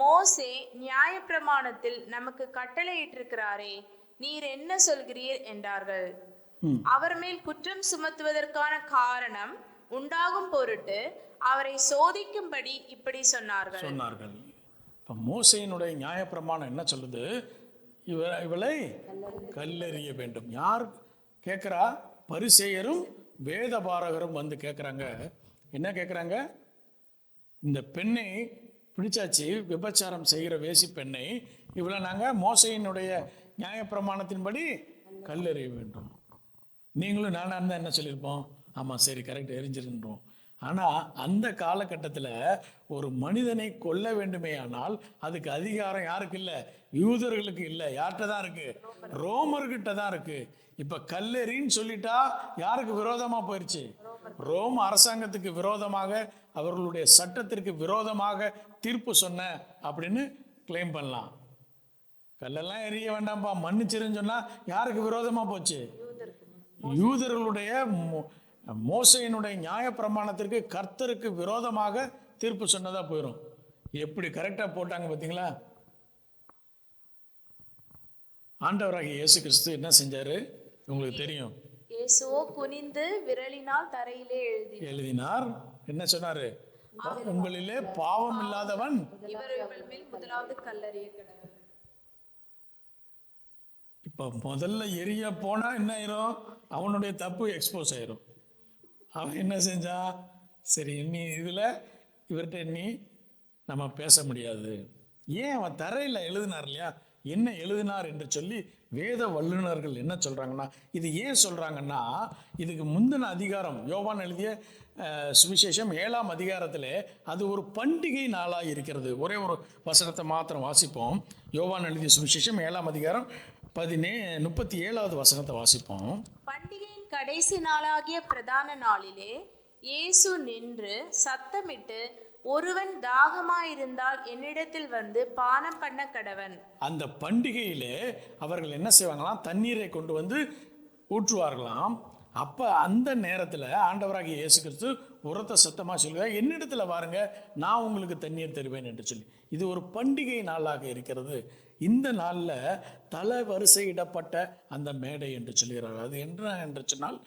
மோசே நியாயப்பிரமாணத்தில் நமக்கு கட்டளையிட்டிருக்கிறாரே, நீர் என்ன சொல்கிறீர் என்றார்கள். அவர் மேல் குற்றம் சுமத்துவதற்கான காரணம் உண்டாகும் பொருட்டு அவரை சோதிக்கும்படி இப்படி சொன்னார்கள். இப்ப மோசேயினுடைய நியாயப்பிரமாணம் என்ன சொல்லுது? இவளை கல்லெறிய வேண்டும். யார் கேட்குறா? பரிசேயரும் வேதபாரகரும் வந்து கேட்குறாங்க. என்ன கேட்குறாங்க? இந்த பெண்ணை பிடிச்சாச்சு, விபச்சாரம் செய்கிற வேசி பெண்ணை, இவளை நாங்கள் மோசையினுடைய நியாயப்பிரமாணத்தின்படி கல்லெறிய வேண்டும். நீங்களும் நானாக இருந்தால் என்ன சொல்லியிருப்போம்? ஆமாம், சரி, கரெக்ட், எரிஞ்சிருந்தோம். ஆனால் அந்த காலகட்டத்தில் ஒரு மனிதனை கொல்ல வேண்டுமே ஆனால் அதுக்கு அதிகாரம் யாருக்கு இல்லை? யூதர்களுக்கு இல்லை. யார்கிட்ட தான் இருக்கு? ரோமர்கிட்ட தான் இருக்கு. இப்போ கல்லெறின்னு சொல்லிட்டா யாருக்கு விரோதமாக போயிடுச்சு? ரோம் அரசாங்கத்துக்கு விரோதமாக, அவர்களுடைய சட்டத்திற்கு விரோதமாக தீர்ப்பு சொன்ன அப்படின்னு கிளைம் பண்ணலாம். கல்லெல்லாம் எரிய வேண்டாம்ப்பா, மன்னிச்சிருன்னு சொன்னால் யாருக்கு விரோதமாக போச்சு? யூதர்களுடைய மோசையினுடைய நியாயப்பிரமாணத்திற்கு, கர்த்தருக்கு விரோதமாக தீர்ப்பு சொன்னதா போயிடும். எப்படி கரெக்டாக போட்டாங்க பார்த்தீங்களா? ஆண்டவராகிய இயேசு கிறிஸ்து என்ன செஞ்சாரு உங்களுக்கு தெரியும். இயேசுவோ குனிந்து விரலினால் தரையிலே எழுதினார். என்ன சொன்னாரு? உங்களிலே பாவம் இல்லாதவன் இவர்கள் மேல் முதலாவது கல்லெறிய கடவன். இப்ப முதல்ல எரிய போனா என்ன ஆயிரும்? அவனுடைய தப்பு எக்ஸ்போஸ் ஆயிரும். அவன் என்ன செஞ்சான்? சரி, நீ இதுல இவர்கிட்ட நீ நம்ம பேச முடியாது. ஏன்? அவன் தரையில் எழுதினார் இல்லையா? என்ன எழுதினார் என்று சொல்லி வேத வல்லுநர்கள் என்ன சொல்றாங்கன்னா, இது ஏன் சொல்றாங்கன்னா, இதுக்கு முந்தின அதிகாரம் யோவான் எழுதிய சுவிசேஷம் 7ஆம் அதிகாரத்திலே அது ஒரு பண்டிகை நாளாக இருக்கிறது. ஒரே ஒரு வசனத்தை மாத்திரம் வாசிப்போம். யோவான் எழுதிய சுவிசேஷம் 7ஆம் அதிகாரம் 37வது வசனத்தை வாசிப்போம். பண்டிகையின் கடைசி நாளாகிய பிரதான நாளிலே இயேசு நின்று சத்தமிட்டு, ஒருவன் தாகமாயிருந்தால் என்னிடத்தில் வந்து பானம் பண்ண கடவன். அந்த பண்டிகையிலே அவர்கள் என்ன செய்வாங்களாம்? தண்ணீரை கொண்டு வந்து ஊற்றுவார்களாம். அப்ப அந்த நேரத்தில் ஆண்டவராகிய இயேசு கிறிஸ்து உரத்த சத்தமாக சொல்லுவார், என்னிடத்துல வாருங்க, நான் உங்களுக்கு தண்ணீர் தருவேன் என்று சொல்லி. இது ஒரு பண்டிகை நாளாக இருக்கிறது. இந்த நாளில் தலை வரிசையிடப்பட்ட அந்த மேடை என்று சொல்கிறார். அது என்ன என்று சொன்னால்,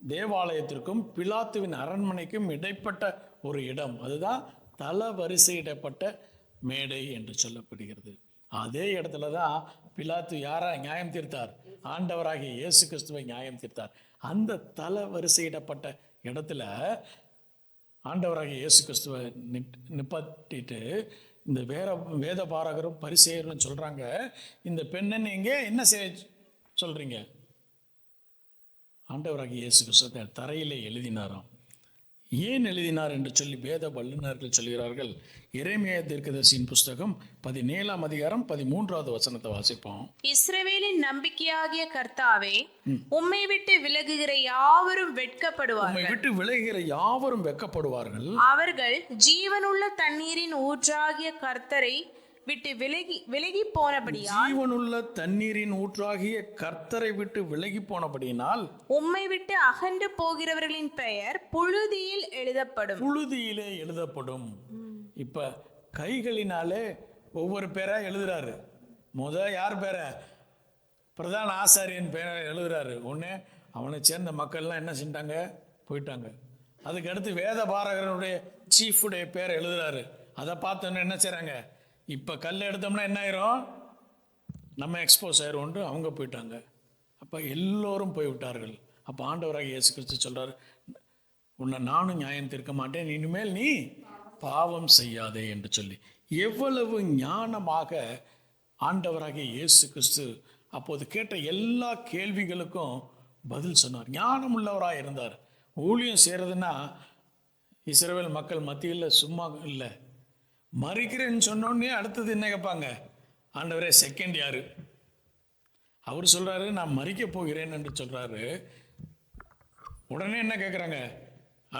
தேவாலயத்திற்கும் பிலாத்துவின் அரண்மனைக்கும் இடைப்பட்ட ஒரு இடம். அதுதான் தல வரிசையிடப்பட்ட மேடை என்று சொல்லப்படுகிறது. அதே இடத்துல தான் பிலாத்து யாரா நியாயம் தீர்த்தார்? ஆண்டவராகிய இயேசு கிறிஸ்துவை நியாயம் தீர்த்தார். அந்த தல வரிசையிடப்பட்ட இடத்துல ஆண்டவராகிய இயேசு கிறிஸ்துவை நிப்பாட்டிட்டு இந்த வேத பாரகரும் பரிசேயரும் சொல்றாங்க, இந்த பெண்ணை நீங்க என்ன செய்ய சொல்றீங்க? ஆண்டவராகிய இயேசு கிறிஸ்து தரையிலே எழுதினாராம். ஏன் எழுதினார் என்று சொல்லி வேத வல்லுநர்கள் சொல்கிறார்கள். எரேமியா தீர்க்கதரிசியின் புஸ்தகம் 17ஆம் அதிகாரம் 13வது வசனத்தை வாசிப்போம். இஸ்ரவேலின் நம்பிக்கையாகிய கர்த்தாவே, உம்மை விட்டு விலகுகிற யாவரும் வெட்கப்படுவார்கள். உம்மை விட்டு விலகுகிற யாவரும் வெட்கப்படுவார்கள். அவர்கள் ஜீவனுள்ள தண்ணீரின் ஊற்றாகிய கர்த்தரை விட்டு விலகி போனபடியால் ஜீவனுள்ள தண்ணீரின் ஊற்றாகிய கர்த்தரை விட்டு விலகி போனபடியினால் உம்மை விட்டு அகன்று போகிறவர்களின் பெயர் புழுதியில் எழுதப்படும். புழுதியிலே எழுதப்படும். இப்ப கைகளினாலே ஒவ்வொரு பேரா எழுதுறாரு. யார் பேர? பிரதான ஆசாரியன் பேரை எழுதுறாரு. ஒன்று அவனை சேர்ந்த மக்கள்லாம் என்ன செஞ்சாங்க? போயிட்டாங்க. அதுக்கு அடுத்து வேத பாரகருடைய சீஃபுடைய பேரை எழுதுறாரு. அதை பார்த்தோன்னே என்ன செய்கிறாங்க? இப்போ கல் எடுத்தோம்னா என்ன ஆயிரும்? நம்ம எக்ஸ்போஸ் ஆயிரோன்ட்டு அவங்க போயிட்டாங்க. அப்போ எல்லோரும் போய்விட்டார்கள். அப்போ ஆண்டவராக இயேசு கிறிஸ்து சொல்கிறார், உன்னை நானும் நியாயம் தீர்க்க மாட்டேன், இனிமேல் நீ பாவம் செய்யாதே என்று சொல்லி எவ்வளவு ஞானமாக ஆண்டவராகிய இயேசு கிறிஸ்து அப்போது கேட்ட எல்லா கேள்விகளுக்கும் பதில் சொன்னார். ஞானம் உள்ளவராக இருந்தார். ஊழியம் செய்கிறதுனா இஸ்ரவேல் மக்கள் மத்தியில் சும்மா இல்லை. மறிக்கிறேன்னு சொன்னோடனே அடுத்தது என்ன கேட்பாங்க? ஆண்டவரே செகண்ட் யாரு? அவர் சொல்கிறாரு நான் மறிக்க போகிறேன் என்று சொல்கிறாரு. உடனே என்ன கேட்குறாங்க?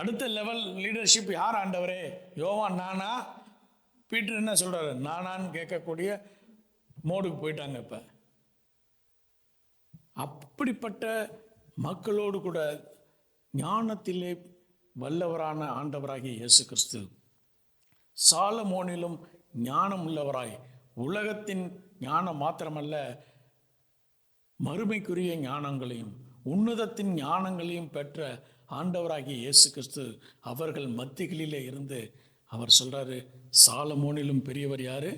அடுத்த லெவல் லீடர்ஷிப் யார் ஆண்டவரே? யோவான் நானா? பீட்டர் என்ன சொல்கிறாரு? நானான்னு கேட்கக்கூடிய மோடுக்கு போயிட்டாங்க. இப்போ அப்படிப்பட்ட மக்களோடு கூட ஞானத்திலே வல்லவரான ஆண்டவராகிய இயேசு கிறிஸ்து சாலமோனிலும் ஞானம் உள்ளவராய், உலகத்தின் ஞானம் மாத்திரமல்ல மறுமைக்குரிய ஞானங்களையும் உன்னதத்தின் ஞானங்களையும் பெற்ற ஆண்டவராகிய இயேசு கிறிஸ்து அவர்கள் மத்திகளிலே இருந்து அவர் சொல்றாரு, சாலமோனிலும் பெரியவர் யாரு?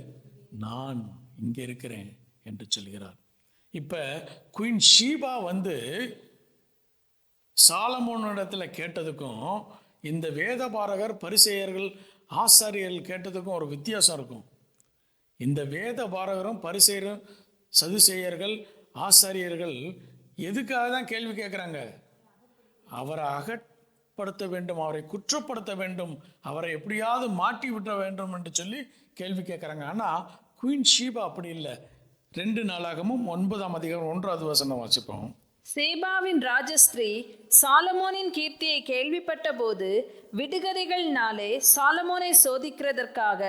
நான் இங்கே இருக்கிறேன் என்று சொல்கிறார். இப்போ குயின் ஷீபா சாலமோனிடத்துல கேட்டதுக்கும் இந்த வேதபாரகர் பரிசேயர்கள் ஆசாரியர்கள் கேட்டதுக்கும் ஒரு வித்தியாசம் இருக்கும். இந்த வேதபாரகரும் பரிசேயரும் சதுசேயர்கள் ஆசாரியர்கள் எதுக்காக தான் கேள்வி கேட்குறாங்க? அவரை அகப்படுத்த வேண்டும், அவரை குற்றப்படுத்த வேண்டும், அவரை எப்படியாவது மாட்டி விட்ட வேண்டும் என்று சொல்லி கேள்வி கேட்குறாங்க. ஆனால் குயின் ஷீபா அப்படி இல்லை. 2 நாளாகமும் 9ஆம் அதிகாரம் 1வது வசனம் வாசிப்போம். சேபாவின் ராஜஸ்திரீ சாலமோனின் கீர்த்தியை கேள்விப்பட்ட போது விடுகதைகள்னாலே சாலமோனை சோதிக்கிறதற்காக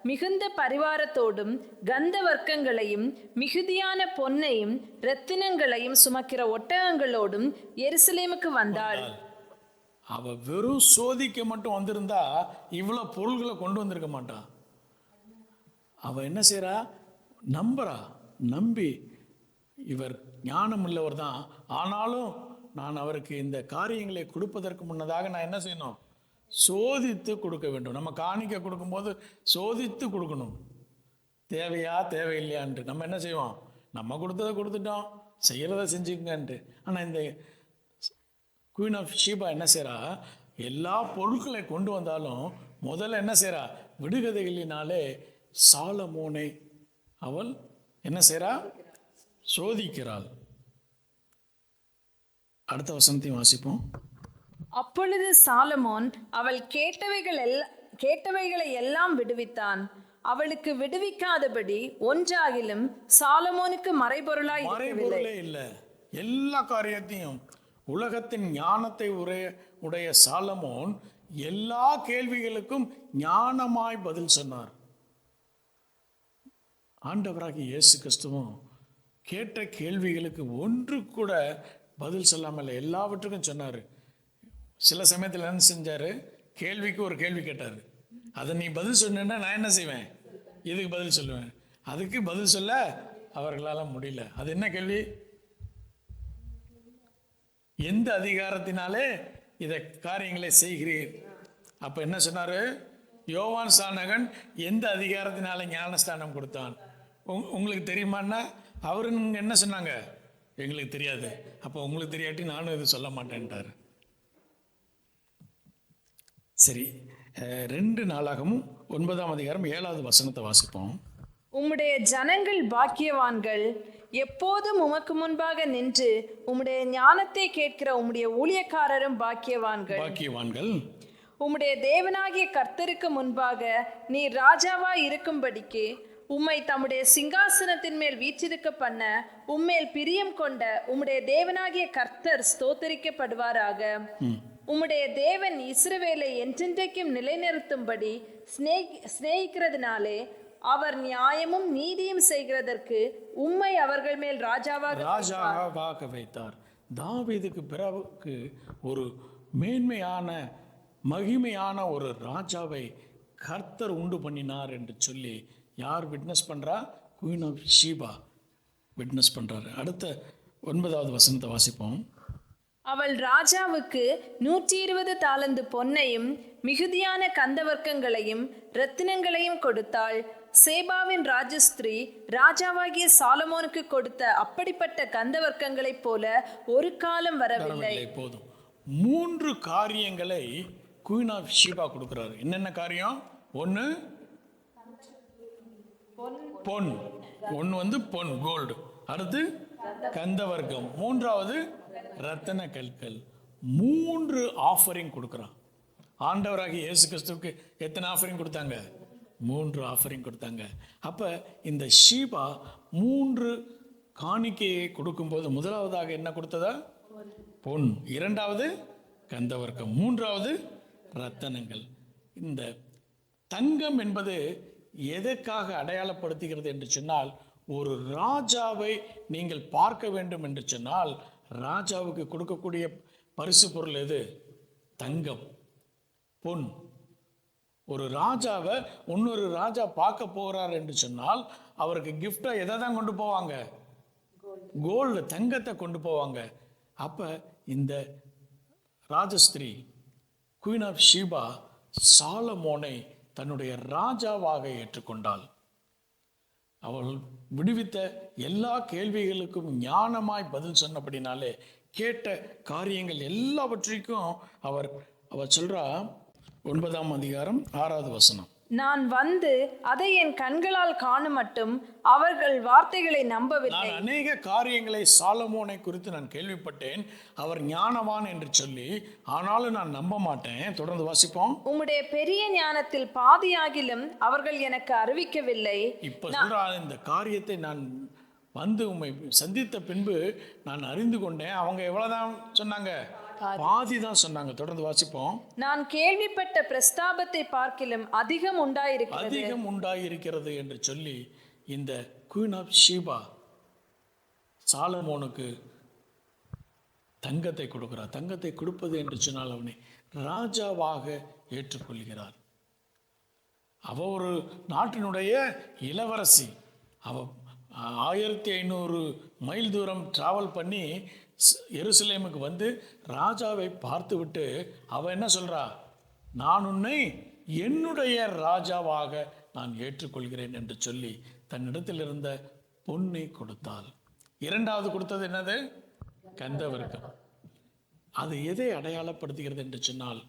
மிகுந்த பரிவாரத்தோடும் கந்த வர்க்கங்களையும் மிகுதியான பொன்னையும் இரத்தினங்களையும் சுமக்கிற ஒட்டகங்களோடும் எருசலேமுக்கு வந்தாள். அவ வெறும் சோதிக்க மட்டும் வந்திருந்தா இவ்வளோ பொருள்களை கொண்டு வந்திருக்க மாட்டான். அவ என்ன செய்யறா? நம்பி இவர் ஞானம் உள்ளவர் தான், ஆனாலும் நான் அவருக்கு இந்த காரியங்களை கொடுப்பதற்கு முன்னதாக நான் என்ன செய்யணும்? சோதித்து கொடுக்க வேண்டும். நம்ம காணிக்கை கொடுக்கும்போது சோதித்து கொடுக்கணும். தேவையா தேவையில்லையான்ட்டு நம்ம என்ன செய்வோம்? நம்ம கொடுத்ததை கொடுத்துட்டோம், செய்கிறத செஞ்சுக்கங்கன்ட்டு. ஆனால் இந்த குயின் ஆஃப் ஷீபா என்ன செய்கிறா? எல்லா பொருட்களை கொண்டு வந்தாலும் முதல்ல என்ன செய்கிறா? விடுகதைகளினாலே சாலமோனை அவள் என்ன செய்கிறா? சோதிக்கிறாள். அடுத்த வசனத்தையும் வாசிப்போம். அப்பொழுது சாலமோன் அவள் கேட்டவைகளை எல்லாம் விடுவித்தான். அவளுக்கு விடுவிக்காதபடி ஒன்றாகிலும் சாலமோனுக்கு மறைபொருளாய் இல்லை. எல்லா காரியத்தையும் உலகத்தின் ஞானத்தை உடைய சாலமோன் எல்லா கேள்விகளுக்கும் ஞானமாய் பதில் சொன்னார். ஆண்டவராகிய இயேசு கிறிஸ்துவும் கேட்ட கேள்விகளுக்கு ஒன்று கூட பதில் சொல்லாமல் எல்லாவற்றுக்கும் சொன்னார். சில சமயத்தில் என்ன செஞ்சார்? கேள்விக்கு ஒரு கேள்வி கேட்டார். அதை நீ பதில் சொன்னா நான் என்ன செய்வேன்? இதுக்கு பதில் சொல்லுவேன். அதுக்கு பதில் சொல்ல அவர்களால் முடியல. அது என்ன கேள்வி? எந்த அதிகாரத்தினாலே இதை காரியங்களை செய்கிறீர்? அப்போ என்ன சொன்னார்? யோவான் ஸ்நானகன் எந்த அதிகாரத்தினால ஞானஸ்தானம் கொடுத்தான் உங்களுக்கு தெரியுமான்னா அவரு என்ன சொன்னாங்க? எங்களுக்கு தெரியாது. அப்போ உங்களுக்கு தெரியாட்டி நானும் இது சொல்ல மாட்டேன்ட்டார். சரி, 2 நாளாகமும் 9ஆம் அதிகாரம் 7வது வசனத்தை வாசிப்போம். உம்முடைய ஜனங்கள் பாக்கியவான்கள், எப்போதும் உமக்கு முன்பாக நின்று உம்முடைய ஞானத்தை கேட்கிற உம்முடைய ஊழியக்காரரும் பாக்கியவான்கள். உம்முடைய தேவனாகிய கர்த்தருக்கு முன்பாக நீர் ராஜாவாய் இருக்கும்படிக்கு உம்மை தம்முடைய சிங்காசனத்தின் மேல் வீற்றிருக்க பண்ண உம்மேல் பிரியம் கொண்ட உம்முடைய தேவனாகிய கர்த்தர் ஸ்தோத்தரிக்கப்படுவாராக. உம்முடைய தேவன் இஸ்ரவேலை என்றென்றைக்கும் நிலைநிறுத்தும்படி சிநேகிக்கிறதுனாலே அவர் நியாயமும் நீதியும் செய்கிறதற்கு உம்மை அவர்கள் மேல் ராஜாவாக வைத்தார். தாவீதுக்கு பிறகு ஒரு மேன்மையான மகிமையான ஒரு ராஜாவை கர்த்தர் உண்டு பண்ணினார் என்று சொல்லி யார் விட்னஸ் பண்றா? குயின் ஆஃப் ஷீபா விட்னஸ் பண்றாரு. அடுத்த 9வது வசனத்தை வாசிப்போம். அவள் ராஜாவுக்கு 120 தாலந்து பொன்னையும் மிகுதியான கந்தவர்க்கங்களையும் இரத்தினங்களையும் கொடுத்தாள். சேபாவின் ராஜஸ்திரீ ராஜாவாகிய சாலமோனுக்கு கொடுத்த அப்படிப்பட்ட கந்தவர்க்கங்களைப் போல ஒரு காலம் வரவில்லை. போதும். 3 காரியங்களை குயின் ஆஃப் ஷீபா கொடுக்கிறாரு. என்னென்ன காரியம்? ஒன்று பொன், ஒன்று பொன் கோல்டு, அடுத்து கந்தவர்க்கம், 3வது ரத்தன கற்கள். 3 ஆஃபரிங் கொடுக்குறான். ஆண்டவராகிய இயேசு கிறிஸ்துவுக்கு எத்தனை ஆஃபரிங் கொடுத்தாங்க? 3 ஆஃபரிங் கொடுத்தாங்க. அப்போ இந்த ஷீபா 3 காணிக்கையை கொடுக்கும்போது முதலாவதாக என்ன கொடுத்ததா? பொன், 2வது கந்தவர்க்கம், 3வது ரத்தனங்கள். இந்த தங்கம் என்பது எதற்காக அடையாளப்படுத்துகிறது என்று சொன்னால், ஒரு ராஜாவை நீங்கள் பார்க்க வேண்டும் என்று சொன்னால் ராஜாவுக்கு கொடுக்கக்கூடிய பரிசு பொருள் எது? தங்கம், பொன். ஒரு ராஜாவை இன்னொரு ராஜா பார்க்க போகிறார் என்று சொன்னால் அவருக்கு கிஃப்டா எதை தான் கொண்டு போவாங்க? கோல்டு, தங்கத்தை கொண்டு போவாங்க. அப்ப இந்த ராஜஸ்திரீ குயின் ஆஃப் ஷீபா சாலமோனை தன்னுடைய ராஜாவாக ஏற்றுக்கொண்டாள். அவள் விடுவித்த எல்லா கேள்விகளுக்கும் ஞானமாய் பதில் சொன்னபடினாலே கேட்ட காரியங்கள் எல்லாவற்றிற்கும் அவர் சொல்றா. 9ஆம் அதிகாரம் 6வது வசனம். நான் வந்து அதை என் கண்களால் காணும் மட்டும் அவர்கள் வார்த்தைகளை நம்பவில்லை. நான் அநேக காரியங்களை சாலமோனை குறித்து நான் கேள்விப்பட்டேன், அவர் ஞானவான் என்று சொல்லி, ஆனாலும் நான் நம்ப மாட்டேன். தொடர்ந்து வாசிப்போம். உம்முடைய பெரிய ஞானத்தில் பாதியாகிலும் அவர்கள் எனக்கு அறிவிக்கவில்லை. இப்ப சொல்றா, இந்த காரியத்தை நான் வந்து உம்மை சந்தித்த பின்பு நான் அறிந்து கொண்டேன். அவங்க எவ்வளவுதான் சொன்னாங்க? பாதி தான் சொன்னாங்க. தொடர்ந்து வாசிப்போம். நான் கேள்விப்பட்ட பிரஸ்தாபத்தை பார்க்கிலும் அதிகம் உண்டாயிருக்கிறது என்று சொல்லி இந்த குயின் ஆஃப் ஷீபா சாலமோனுக்கு தங்கத்தை கொடுக்கிறார். தங்கத்தை கொடுப்பது என்று சொன்னால் அவனை ராஜாவாக ஏற்றுக்கொள்கிறார். அவ ஒரு நாட்டினுடைய இளவரசி. அவ 1500 மைல் தூரம் டிராவல் பண்ணி எருசலேமுக்கு வந்து ராஜாவை பார்த்து விட்டு அவ என்ன சொல்றா? நான் உன்னை என்னுடைய ராஜாவாக நான் ஏற்றுக்கொள்கிறேன் என்று சொல்லி தன்னிடத்தில் இருந்த பொன்னை கொடுத்தாள். 2வது கொடுத்தது என்னது? கந்தவர்க்கம். அது எதை அடையாளப்படுத்துகிறது என்று சொன்னால்,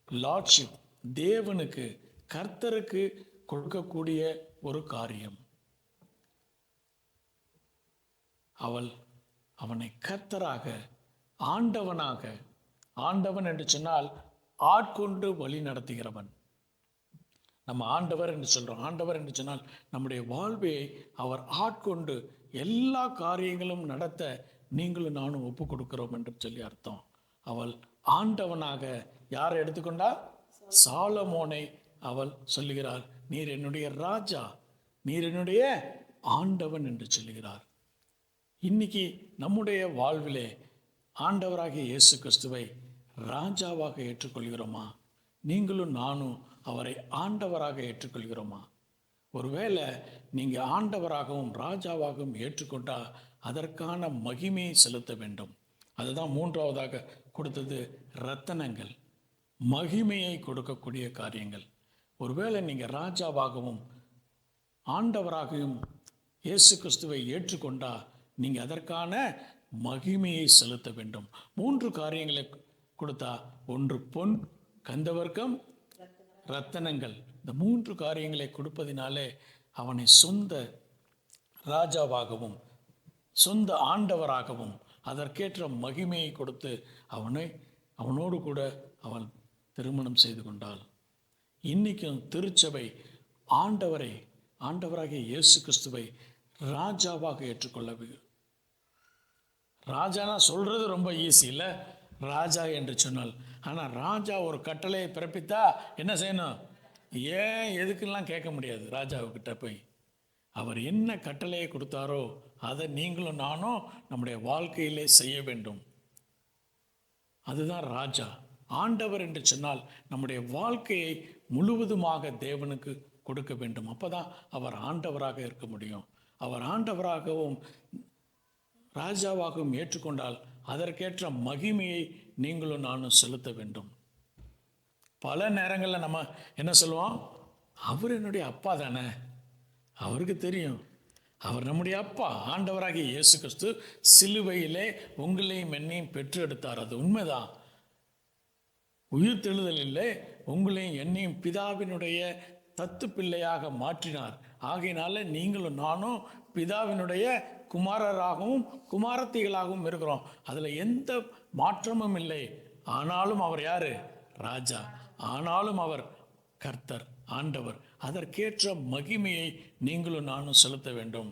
லார்ட்ஷிப், தேவனுக்கு கர்த்தருக்கு கொடுக்கக்கூடிய ஒரு காரியம். அவனை கர்த்தராக, ஆண்டவனாக, ஆண்டவன் என்று சொன்னால் ஆட்கொண்டு வழி நடத்துகிறவன். நம்ம ஆண்டவர் என்று சொல்றோம். ஆண்டவர் என்று சொன்னால் நம்முடைய வாழ்வை அவர் ஆட்கொண்டு எல்லா காரியங்களும் நடத்த நீங்களும் நானும் ஒப்பு கொடுக்கிறோம் என்று சொல்லி அர்த்தம். அவள் ஆண்டவனாக யாரை எடுத்துக்கொண்டா? சாலமோனை அவள் சொல்லுகிறார், நீர் என்னுடைய ராஜா, நீர் என்னுடைய ஆண்டவன் என்று சொல்லுகிறார். இன்னைக்கு நம்முடைய வாழ்விலே ஆண்டவராகிய இயேசு கிறிஸ்துவை ராஜாவாக ஏற்றுக்கொள்கிறோமா? நீங்களும் நானும் அவரை ஆண்டவராக ஏற்றுக்கொள்கிறோமா? ஒருவேளை நீங்க ஆண்டவராகவும் ராஜாவாகவும் ஏற்றுக்கொண்டா அதற்கான மகிமையை செலுத்த வேண்டும். அதுதான் 3வதாக கொடுத்தது, ரத்தனங்கள், மகிமையை கொடுக்கக்கூடிய காரியங்கள். ஒருவேளை நீங்க ராஜாவாகவும் ஆண்டவராகவும் இயேசு கிறிஸ்துவை ஏற்றுக்கொண்டா நீங்க அதற்கான மகிமையை செலுத்த வேண்டும். 3 காரியங்களை கொடுத்தா, 1 பொன், கந்தவர்க்கம், ரத்தனங்கள். இந்த 3 காரியங்களை கொடுப்பதினாலே அவனை சொந்த ராஜாவாகவும் சொந்த ஆண்டவராகவும் அதற்கேற்ற மகிமையை கொடுத்து அவனோடு கூட அவன் திருமணம் செய்து கொண்டாள். இன்னைக்கும் திருச்சபை ஆண்டவராகிய இயேசு கிறிஸ்துவை ராஜாவாக ஏற்றுக்கொள்ள. ராஜானா சொல்றது ரொம்ப ஈஸி இல்லை, ராஜா என்று சொன்னால். ஆனால் ராஜா ஒரு கட்டளையை பிறப்பித்தா என்ன செய்யணும்? ஏன் எதுக்கெல்லாம் கேட்க முடியாது ராஜாவுக்கிட்ட போய். அவர் என்ன கட்டளையை கொடுத்தாரோ அதை நீங்களும் நானும் நம்முடைய வாழ்க்கையிலே செய்ய வேண்டும். அதுதான் ராஜா. ஆண்டவர் என்று சொன்னால் நம்முடைய வாழ்க்கையை முழுவதுமாக தேவனுக்கு கொடுக்க வேண்டும். அப்போதான் அவர் ஆண்டவராக இருக்க முடியும். அவர் ஆண்டவராகவும் ராஜாவாகவும் ஏற்றுக்கொண்டால் அதற்கேற்ற மகிமையை நீங்களும் நானும் செலுத்த வேண்டும். பல நேரங்களில் நம்ம என்ன சொல்லுவோம், அவர் என்னுடைய அப்பா தானே, அவருக்கு தெரியும், அவர் நம்முடைய அப்பா. ஆண்டவராகிய இயேசு கிறிஸ்து சிலுவையிலே உங்களையும் என்னையும் பெற்று எடுத்தார். அது உண்மைதான். உயிர்த்தெழுதலிலே உங்களையும் என்னையும் பிதாவினுடைய தத்து பிள்ளையாக மாற்றினார். ஆகையினால நீங்களும் நானும் பிதாவினுடைய குமாரராகவும் குமாரத்திகளாகவும் இருக்கிறோம். அதில் எந்த மாற்றமும் இல்லை. ஆனாலும் அவர் யாரு? ராஜா. ஆனாலும் அவர் கர்த்தர், ஆண்டவர். அதற்கேற்ற மகிமையை நீங்களும் நானும் செலுத்த வேண்டும்.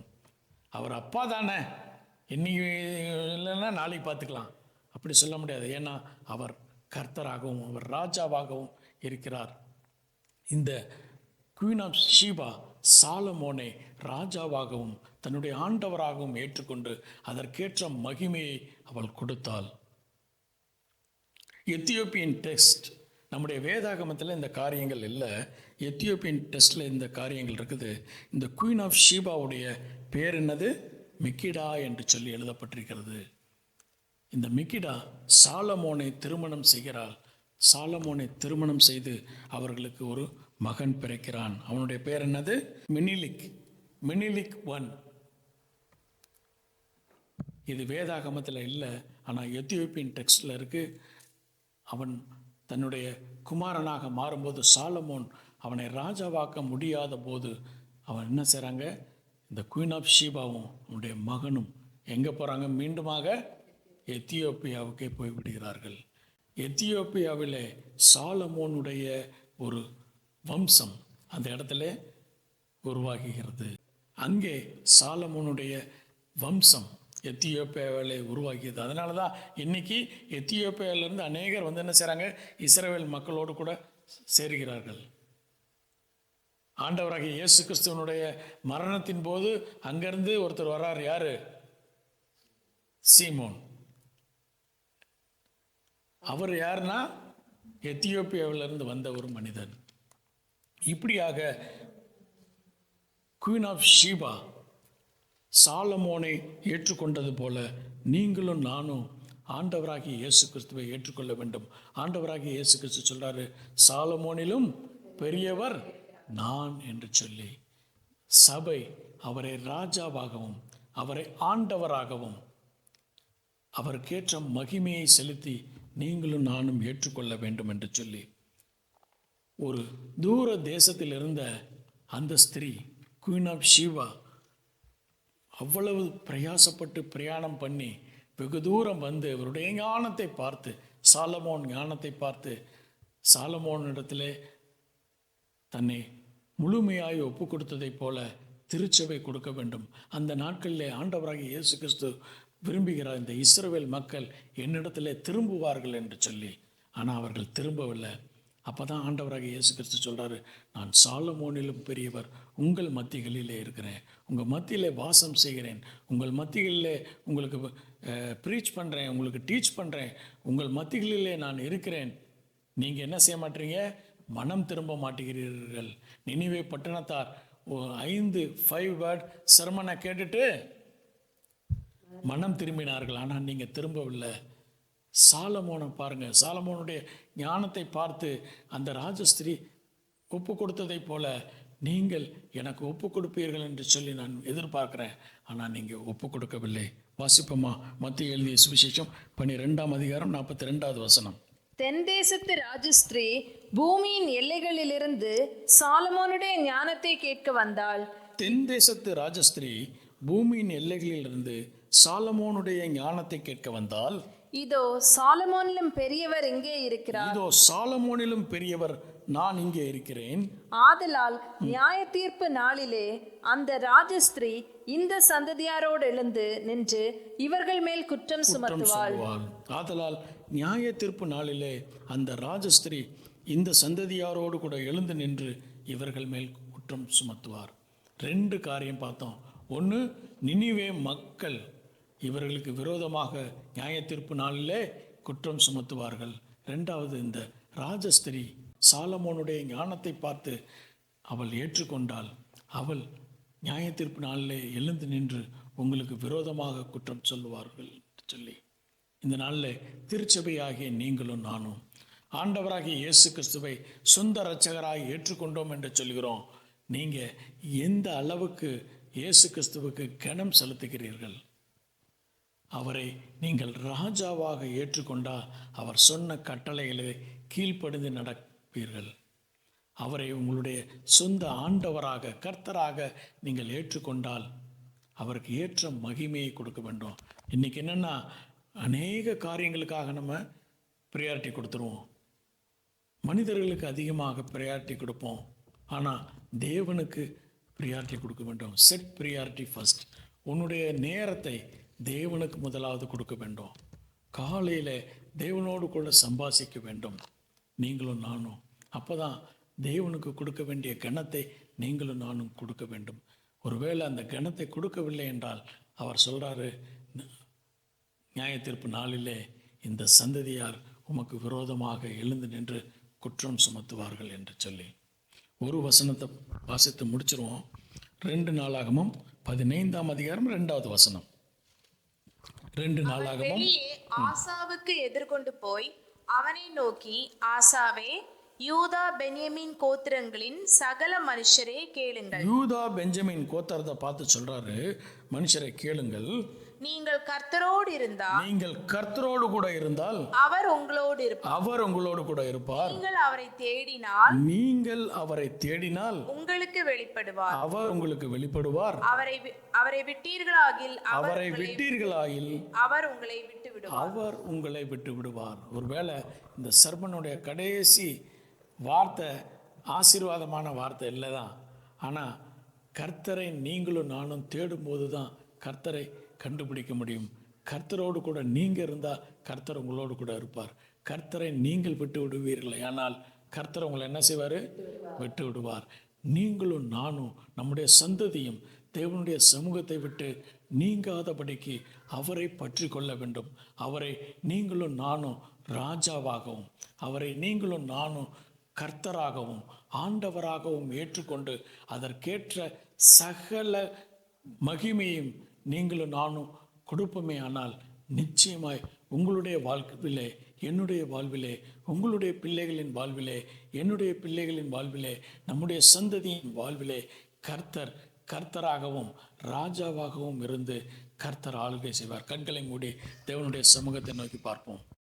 அவர் அப்பா தானே, இன்னைக்கு இல்லைன்னா நாளைக்கு பார்த்துக்கலாம், அப்படி சொல்ல முடியாது. ஏன்னா அவர் கர்த்தராகவும் அவர் ராஜாவாகவும் இருக்கிறார். இந்த குவீன் ஆஃப் ஷீபா சாலமோனை ராஜாவாகவும் தன்னுடைய ஆண்டவராகவும் ஏற்றுக்கொண்டு அதற்கேற்ற மகிமையை அவள் கொடுத்தாள். எத்தியோப்பியன் டெக்ஸ்ட், நம்முடைய வேதாகமத்தில் இந்த காரியங்கள் இல்லை, எத்தியோப்பியன் டெஸ்ட்டில் இந்த காரியங்கள் இருக்குது. இந்த குவீன் ஆஃப் ஷீபாவுடைய பேர் என்னது? மிக்கிடா என்று சொல்லி எழுதப்பட்டிருக்கிறது. இந்த மிக்கிடா சாலமோனை திருமணம் செய்கிறாள். சாலமோனை திருமணம் செய்து அவர்களுக்கு ஒரு மகன் பிறக்கிறான். அவனுடைய பேர் என்னது? மெனிலிக். மெனிலிக் 1. இது வேதாகமத்தில் இல்லை, ஆனால் எத்தியோப்பியன் டெக்ஸ்டில் இருக்குது. அவன் தன்னுடைய குமாரனாக மாறும்போது சாலமோன் அவனை ராஜாவாக்க முடியாத போது அவன் என்ன செய்கிறாங்க, இந்த குவீன் ஆஃப் ஷீபாவும் அவனுடைய மகனும் எங்கே போகிறாங்க? மீண்டுமாக எத்தியோப்பியாவுக்கே போய்விடுகிறார்கள். எத்தியோப்பியாவிலே சாலமோனுடைய ஒரு வம்சம் அந்த இடத்துல உருவாகுகிறது. அங்கே சாலமோனுடைய வம்சம் எத்தியோப்பியாவிலே உருவாக்கியது. அதனால தான் இன்னைக்கு எத்தியோப்பியாவிலிருந்து அநேகர் வந்து என்ன செய்கிறாங்க, இஸ்ரவேல் மக்களோடு கூட சேருகிறார்கள். ஆண்டவராகிய இயேசு கிறிஸ்துவனுடைய மரணத்தின் போது அங்கிருந்து ஒருத்தர் வர்றார். யாரு? சீமோன். அவர் யாருன்னா எத்தியோப்பியாவிலிருந்து வந்த ஒரு மனிதன். இப்படியாக குவீன் ஆஃப் ஷீபா சாலமோனை ஏற்றுக்கொண்டது போல நீங்களும் நானும் ஆண்டவராகிய இயேசு கிறிஸ்துவை ஏற்றுக்கொள்ள வேண்டும். ஆண்டவராகிய இயேசு கிறிஸ்து சொல்றாரு, சாலமோனிலும் பெரியவர் நான் என்று சொல்லி. சபை அவரை ராஜாவாகவும் அவரை ஆண்டவராகவும் அவருக்கேற்ற மகிமையை செலுத்தி நீங்களும் நானும் ஏற்றுக்கொள்ள வேண்டும் என்று சொல்லி ஒரு தூர தேசத்தில் இருந்த அந்த ஸ்திரீ குவீன் ஆஃப் ஷீபா அவ்வளவு பிரயாசப்பட்டு பிரயாணம் பண்ணி வெகு தூரம் வந்து அவருடைய ஞானத்தை பார்த்து, சாலமோன் ஞானத்தை பார்த்து சாலமோனிடத்திலே தன்னை முழுமையாய் ஒப்பு கொடுத்ததைப் போல திருச்சபை கொடுக்க வேண்டும். அந்த நாட்களிலே ஆண்டவராகிய இயேசு கிறிஸ்து விரும்புகிறார், இந்த இஸ்ரவேல் மக்கள் என்னிடத்திலே திரும்புவார்கள் என்று சொல்லி. ஆனால் அவர்கள் திரும்பவில்லை. அப்போ தான் ஆண்டவராகிய இயேசு கிறிஸ்து சொல்கிறாரு, நான் சாலமோனிலும் பெரியவர் உங்கள் மத்திகளிலே இருக்கிறேன், உங்கள் மத்தியிலே வாசம் செய்கிறேன், உங்கள் மத்திகளிலே உங்களுக்கு ப்ரீச் பண்ணுறேன், உங்களுக்கு டீச் பண்ணுறேன், உங்கள் மத்திகளிலே நான் இருக்கிறேன். நீங்கள் என்ன செய்ய மாட்டீங்க? மனம் திரும்ப மாட்டேங்கிறீர்கள். நினிவே பட்டணத்தார் 5 வேர்ட் சர்மனை கேட்டுட்டு மனம் திரும்பினார்கள், ஆனால் நீங்கள் திரும்பவில்லை. சாலமோனை பாருங்கள், சாலமோனுடைய ஞானத்தை பார்த்து அந்த ராஜஸ்திரீ ஒப்பு கொடுத்ததை போல நீங்கள் எனக்கு ஒப்பு கொடுப்பீர்கள் என்று சொல்லி நான் எதிர்பார்க்கிறேன். ஆனால் நீங்கள் ஒப்பு கொடுக்கவில்லை. வாசிப்போமா? மத்திய எழுதிய சுவிசேஷம் 12ஆம் அதிகாரம் 42வது வசனம். தென் தேசத்து ராஜஸ்திரீ பூமியின் எல்லைகளிலிருந்து சாலமோனுடைய ஞானத்தை கேட்க வந்தாள். தென் தேசத்து ராஜஸ்திரீ பூமியின் எல்லைகளிலிருந்து சாலமோனுடைய ஞானத்தை கேட்க வந்தால், இதோ சாலமோனிலும் பெரியவர் இங்கே இருக்கிறார், இதோ சாலமோனிலும் பெரியவர் நான் இங்கே இருக்கிறேன். ஆதலால் நியாய தீர்ப்பு நாளிலே அந்த ராஜஸ்திரீ இந்த சந்ததியாரோடு எழுந்து நின்று இவர்கள் மேல் குற்றம் சுமத்துவாள். ஆதலால் நியாய தீர்ப்பு நாளிலே அந்த ராஜஸ்திரீ இந்த சந்ததியாரோடு கூட எழுந்து நின்று இவர்கள் மேல் குற்றம் சுமத்துவார். 2 காரியம் பார்த்தோம். ஒன்று, நினிவே மக்கள் இவர்களுக்கு விரோதமாக நியாய தீர்ப்பு நாளிலே குற்றம் சுமத்துவார்கள். 2வது, இந்த ராஜஸ்திரி சாலமோனுடைய ஞானத்தை பார்த்து அவள் ஏற்றுக்கொண்டால் அவள் நியாய தீர்ப்பு நாளிலே எழுந்து நின்று உங்களுக்கு விரோதமாக குற்றம் சொல்லுவார்கள் சொல்லி, இந்த நாளில் திருச்சபையாகிய நீங்களும் நானும் ஆண்டவராகிய இயேசு கிறிஸ்துவை சொந்த இரட்சகராய் ஏற்றுக்கொண்டோம் என்று சொல்கிறோம். நீங்கள் எந்த அளவுக்கு இயேசு கிறிஸ்துவுக்கு கனம் செலுத்துகிறீர்கள்? அவரை நீங்கள் ராஜாவாக ஏற்றுக்கொண்டால் அவர் சொன்ன கட்டளைகளை கீழ்ப்படிந்து நடப்பீர்கள். அவரை உங்களுடைய சொந்த ஆண்டவராக கர்த்தராக நீங்கள் ஏற்றுக்கொண்டால் அவருக்கு ஏற்ற மகிமையை கொடுக்க வேண்டும். இன்றைக்கி என்னென்னா, அநேக காரியங்களுக்காக நம்ம ப்ரியாரிட்டி கொடுத்துருவோம். மனிதர்களுக்கு அதிகமாக ப்ரியாரிட்டி கொடுப்போம். ஆனால் தேவனுக்கு ப்ரியாரிட்டி கொடுக்க வேண்டும். Set priority first. உன்னுடைய நேரத்தை தேவனுக்கு முதலாவது கொடுக்க வேண்டும். காலையில் தேவனோடு கூட சம்பாஷிக்க வேண்டும் நீங்களும் நானும். அப்போ தான் தேவனுக்கு கொடுக்க வேண்டிய கனத்தை நீங்களும் நானும் கொடுக்க வேண்டும். ஒருவேளை அந்த கனத்தை கொடுக்கவில்லை என்றால் அவர் சொல்கிறாரு, நியாய தீர்ப்பு நாளிலே இந்த சந்ததியார் உமக்கு விரோதமாக எழுந்து நின்று குற்றம் சுமத்துவார்கள் என்று சொல்லி ஒரு வசனத்தை வாசித்து முடிச்சிருவோம். 2 நாளாகமும் 15ஆம் அதிகாரம் 2வது வசனம். 2 நாளாகமும் வெளியே ஆசாவுக்கு எதிர்கொண்டு போய் அவனை நோக்கி, ஆசாவே, யூதா பென்யமீன் கோத்திரங்களின் சகல மனுஷரே கேளுங்கள். யூதா பெஞ்சமின் கோத்திரத்தை பார்த்து சொல்றாரு, மனுஷரை கேளுங்கள், நீங்கள் கர்த்தரோடு இருந்தால், நீங்கள் கர்த்தரோடு கூட இருந்தால் அவர் உங்களோடு இருப்பார். அவர் உங்களோடு கூட இருப்பார். நீங்கள் அவரை தேடினால், நீங்கள் அவரை தேடினால் உங்களுக்கு வெளிப்படுவார். அவர் உங்களுக்கு வெளிப்படுவார். அவரை விட்டீர்களாகில் அவரை விட்டீர்களாயில் அவர் உங்களை விட்டு விடுவார். அவர் உங்களை விட்டு விடுவார். ஒருவேளை இந்த சர்மனுடைய கடைசி வார்த்தை ஆசீர்வாதமான வார்த்தை இல்லை தான். ஆனால் கர்த்தரை நீங்களும் நானும் தேடும்போது தான் கர்த்தரை கண்டுபிடிக்க முடியும். கர்த்தரோடு கூட நீங்கள் இருந்தால் கர்த்தர் உங்களோடு கூட இருப்பார். கர்த்தரை நீங்கள் விட்டு விடுவீர்கள், ஆனால் கர்த்தர் உங்களை என்ன செய்வார்? விட்டு விடுவார். நீங்களும் நானும் நம்முடைய சந்ததியும் தேவனுடைய சமூகத்தை விட்டு நீங்காதபடிக்கு அவரை பற்றி கொள்ள வேண்டும். அவரை நீங்களும் நானும் ராஜாவாகவும் அவரை நீங்களும் நானும் கர்த்தராகவும் ஆண்டவராகவும் ஏற்றுக்கொண்டு அதற்கேற்ற சகல மகிமையும் நீங்களும் நானும் கொடுப்போமே. ஆனால் நிச்சயமாய் உங்களுடைய வாழ்விலே, என்னுடைய வாழ்விலே, உங்களுடைய பிள்ளைகளின் வாழ்விலே, என்னுடைய பிள்ளைகளின் வாழ்விலே, நம்முடைய சந்ததியின் வாழ்விலே கர்த்தர் கர்த்தராகவும் ராஜாவாகவும் இருந்து கர்த்தர் ஆளுகை செய்வார். கண்களை மூடி தேவனுடைய சமூகத்தை நோக்கி பார்ப்போம்.